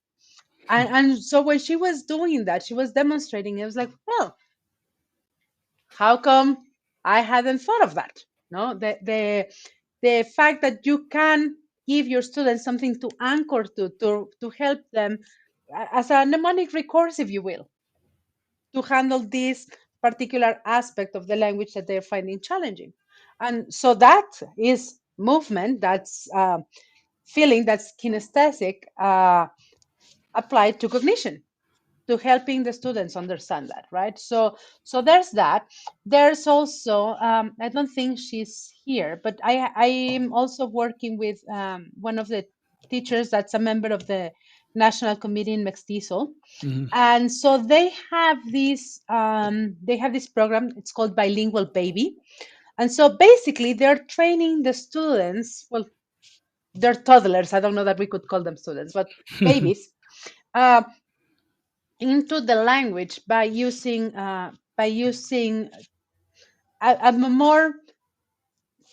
And so when she was doing that, she was demonstrating. It was like, well, how come I hadn't thought of that? No, the fact that you can give your students something to anchor to help them as a mnemonic recourse, if you will, to handle this particular aspect of the language that they're finding challenging. And so that is movement, that's feeling, that's kinesthetic applied to cognition, to helping the students understand that, right? So there's that. There's also I don't think she's here, but I am also working with one of the teachers that's a member of the National Committee in Mestizo. And so they have this program. It's called Bilingual Baby. And so basically they're training the students, well, they're toddlers, I don't know that we could call them students, but babies, into the language by using a more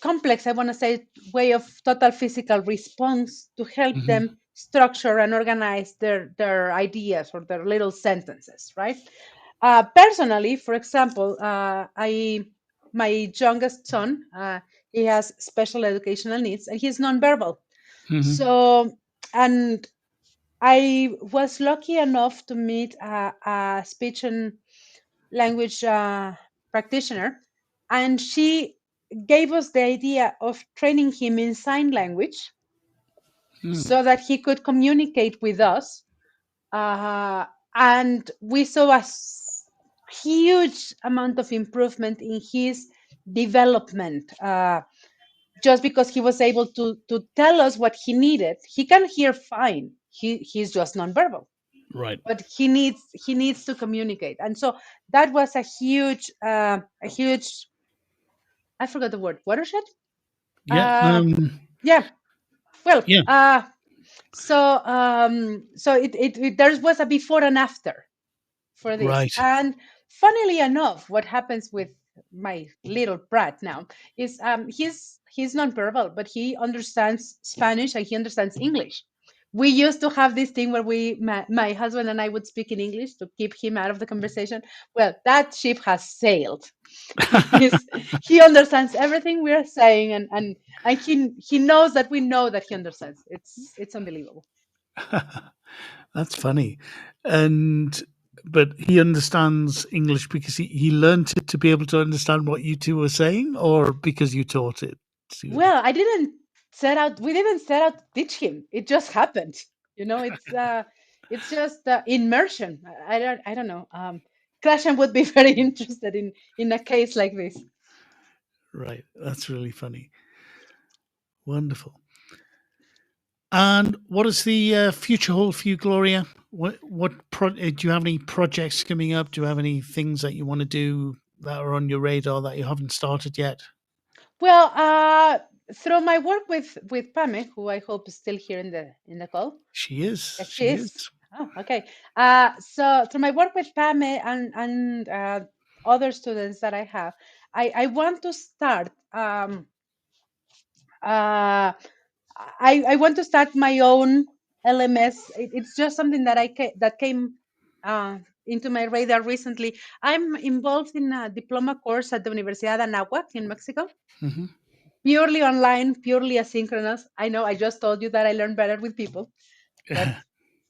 complex, I want to say, way of total physical response to help them structure and organize their ideas or their little sentences, right? Personally, for example, my youngest son, he has special educational needs and he's nonverbal. So, and I was lucky enough to meet a speech and language practitioner, and she gave us the idea of training him in sign language so that he could communicate with us. And we saw a huge amount of improvement in his development. Just because he was able to tell us what he needed. He can hear fine. He's just nonverbal. Right. But he needs to communicate. And so that was a huge I forgot the word, watershed. Yeah. Yeah. Well, Yeah. So there was a before and after for this. Right. And funnily enough, what happens with my little brat now is he's nonverbal, but he understands Spanish and he understands English. We used to have this thing where my husband and I would speak in English to keep him out of the conversation. Well, that ship has sailed. He's, he understands everything we are saying, and he knows that we know that he understands. It's unbelievable. That's funny. But he understands English because he learned it to be able to understand what you two were saying, or because you taught it to him? Well, we didn't set out to teach him. It just happened. It's just immersion. I don't know. Krashen would be very interested in a case like this. Right. That's really funny. Wonderful. And what does the future hold for you, Gloria? Do you have any projects coming up? Do you have any things that you want to do that are on your radar that you haven't started yet? Well, through my work with Pame, who I hope is still here in the call. She is. Yes, She is. Oh, okay. So through my work with Pame and other students that I have, I want to start. I want to start my own LMS. It's just something that came into my radar recently. I'm involved in a diploma course at the Universidad de Anáhuac in Mexico. Mm-hmm. Purely online, purely asynchronous. I know I just told you that I learn better with people, but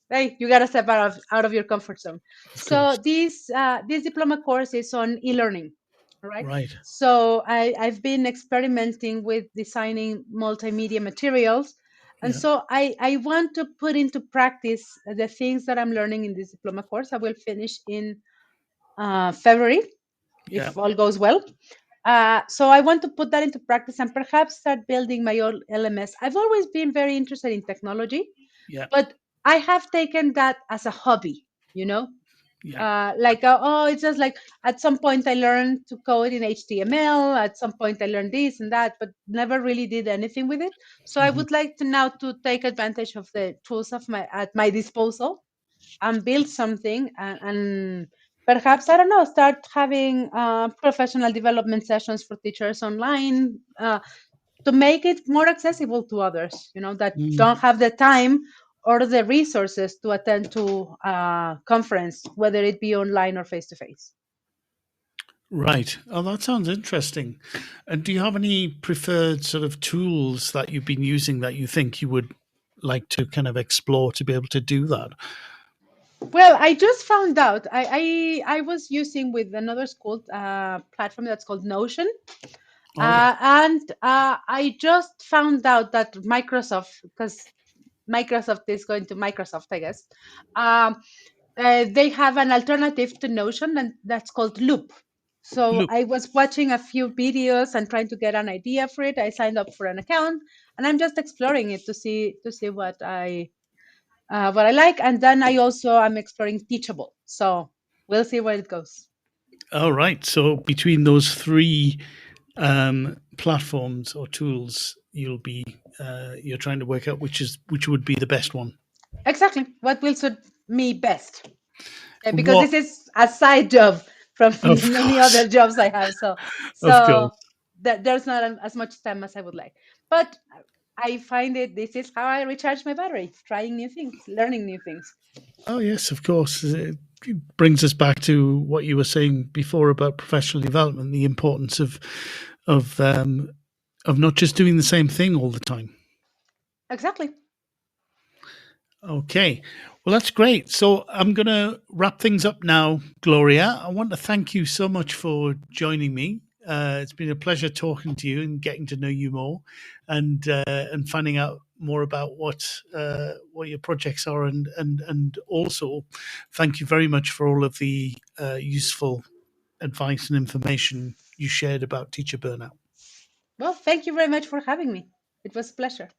hey, you gotta step out of your comfort zone. So this diploma course is on e-learning, right? Right. So I've been experimenting with designing multimedia materials, and so I want to put into practice the things that I'm learning in this diploma course. I will finish in February, if all goes well. So I want to put that into practice and perhaps start building my own LMS. I've always been very interested in technology, but I have taken that as a hobby, it's just like at some point I learned to code in HTML, at some point I learned this and that, but never really did anything with it. So I would like to now to take advantage of the tools at my disposal and build something and perhaps, I don't know, start having professional development sessions for teachers online to make it more accessible to others, that don't have the time or the resources to attend to a conference, whether it be online or face-to-face. Right. Oh, that sounds interesting. And do you have any preferred sort of tools that you've been using that you think you would like to kind of explore to be able to do that? Well, I just found out I was using with another school platform that's called Notion. And I just found out that Microsoft, because Microsoft is going to Microsoft, I guess, they have an alternative to Notion, and that's called Loop. So I was watching a few videos and trying to get an idea for it. I signed up for an account, and I'm just exploring it to see what I like. And then I'm exploring Teachable. So we'll see where it goes. All right. So between those three platforms or tools, you're trying to work out which would be the best one. Exactly. What will suit me best? Because this is a side job from many other jobs I have. So there's not as much time as I would like. But I find this is how I recharge my battery, trying new things, learning new things. Oh, yes, of course. It brings us back to what you were saying before about professional development, the importance of not just doing the same thing all the time. Exactly. Okay. Well, that's great. So I'm going to wrap things up now, Gloria. I want to thank you so much for joining me. It's been a pleasure talking to you and getting to know you more, and finding out more about what your projects are, and also thank you very much for all of the useful advice and information you shared about teacher burnout. Well, thank you very much for having me. It was a pleasure.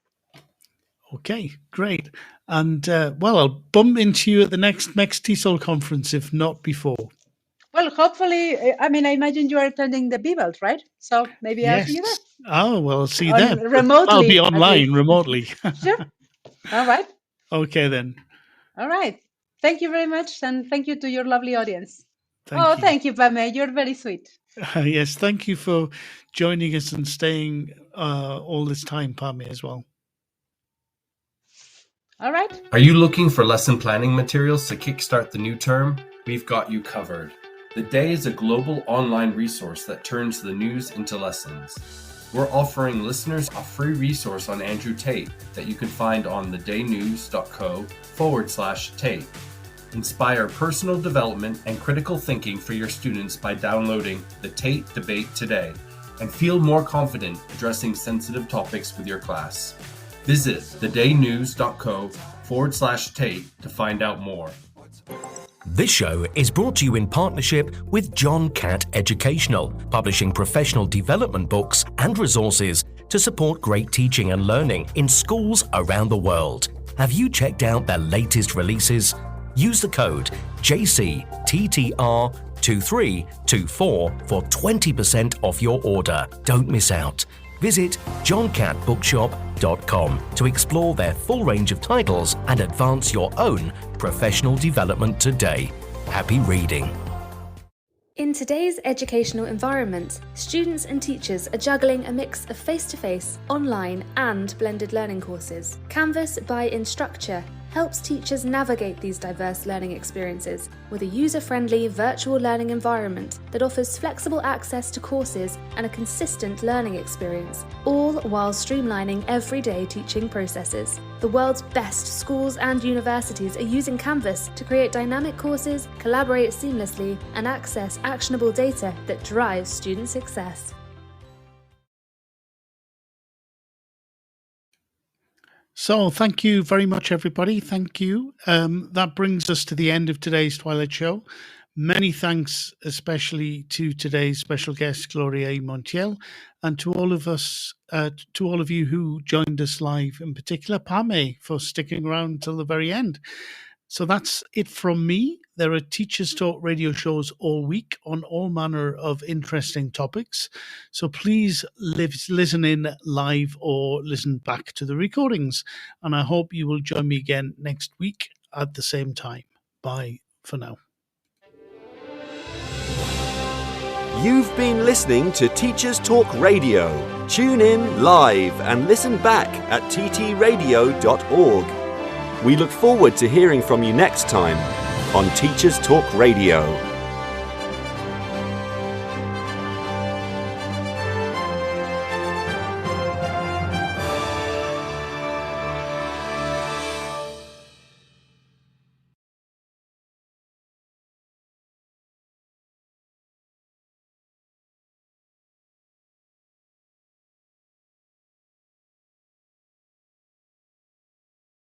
Okay, great. And I'll bump into you at the next TESOL conference, if not before. Well, hopefully, I imagine you are attending the BBELT, right? So maybe I'll see you there. Oh, well, I'll see you there. Remotely. I'll be online remotely. Sure. All right. Okay, then. All right. Thank you very much. And thank you to your lovely audience. Thank you. Thank you, Pame. You're very sweet. Yes, thank you for joining us and staying all this time, Pame, as well. All right. Are you looking for lesson planning materials to kickstart the new term? We've got you covered. The Day is a global online resource that turns the news into lessons. We're offering listeners a free resource on Andrew Tate that you can find on thedaynews.co/Tate. Inspire personal development and critical thinking for your students by downloading the Tate Debate today and feel more confident addressing sensitive topics with your class. Visit thedaynews.co/Tate to find out more. This show is brought to you in partnership with John Catt Educational, publishing professional development books and resources to support great teaching and learning in schools around the world. Have you checked out their latest releases? Use the code JCTTR2324 for 20% off your order. Don't miss out. Visit johncattbookshop.com to explore their full range of titles and advance your own professional development today. Happy reading. In today's educational environment, students and teachers are juggling a mix of face-to-face, online and blended learning courses. Canvas by Instructure helps teachers navigate these diverse learning experiences with a user-friendly virtual learning environment that offers flexible access to courses and a consistent learning experience, all while streamlining everyday teaching processes. The world's best schools and universities are using Canvas to create dynamic courses, collaborate seamlessly, and access actionable data that drives student success. So thank you very much, everybody. Thank you. That brings us to the end of today's Twilight Show. Many thanks, especially to today's special guest, Gloria E. Montiel, and to all of us, to all of you who joined us live, in particular, Pame, for sticking around till the very end. So that's it from me. There are Teachers Talk radio shows all week on all manner of interesting topics. So please listen in live or listen back to the recordings. And I hope you will join me again next week at the same time. Bye for now. You've been listening to Teachers Talk Radio. Tune in live and listen back at ttradio.org. We look forward to hearing from you next time on Teachers Talk Radio.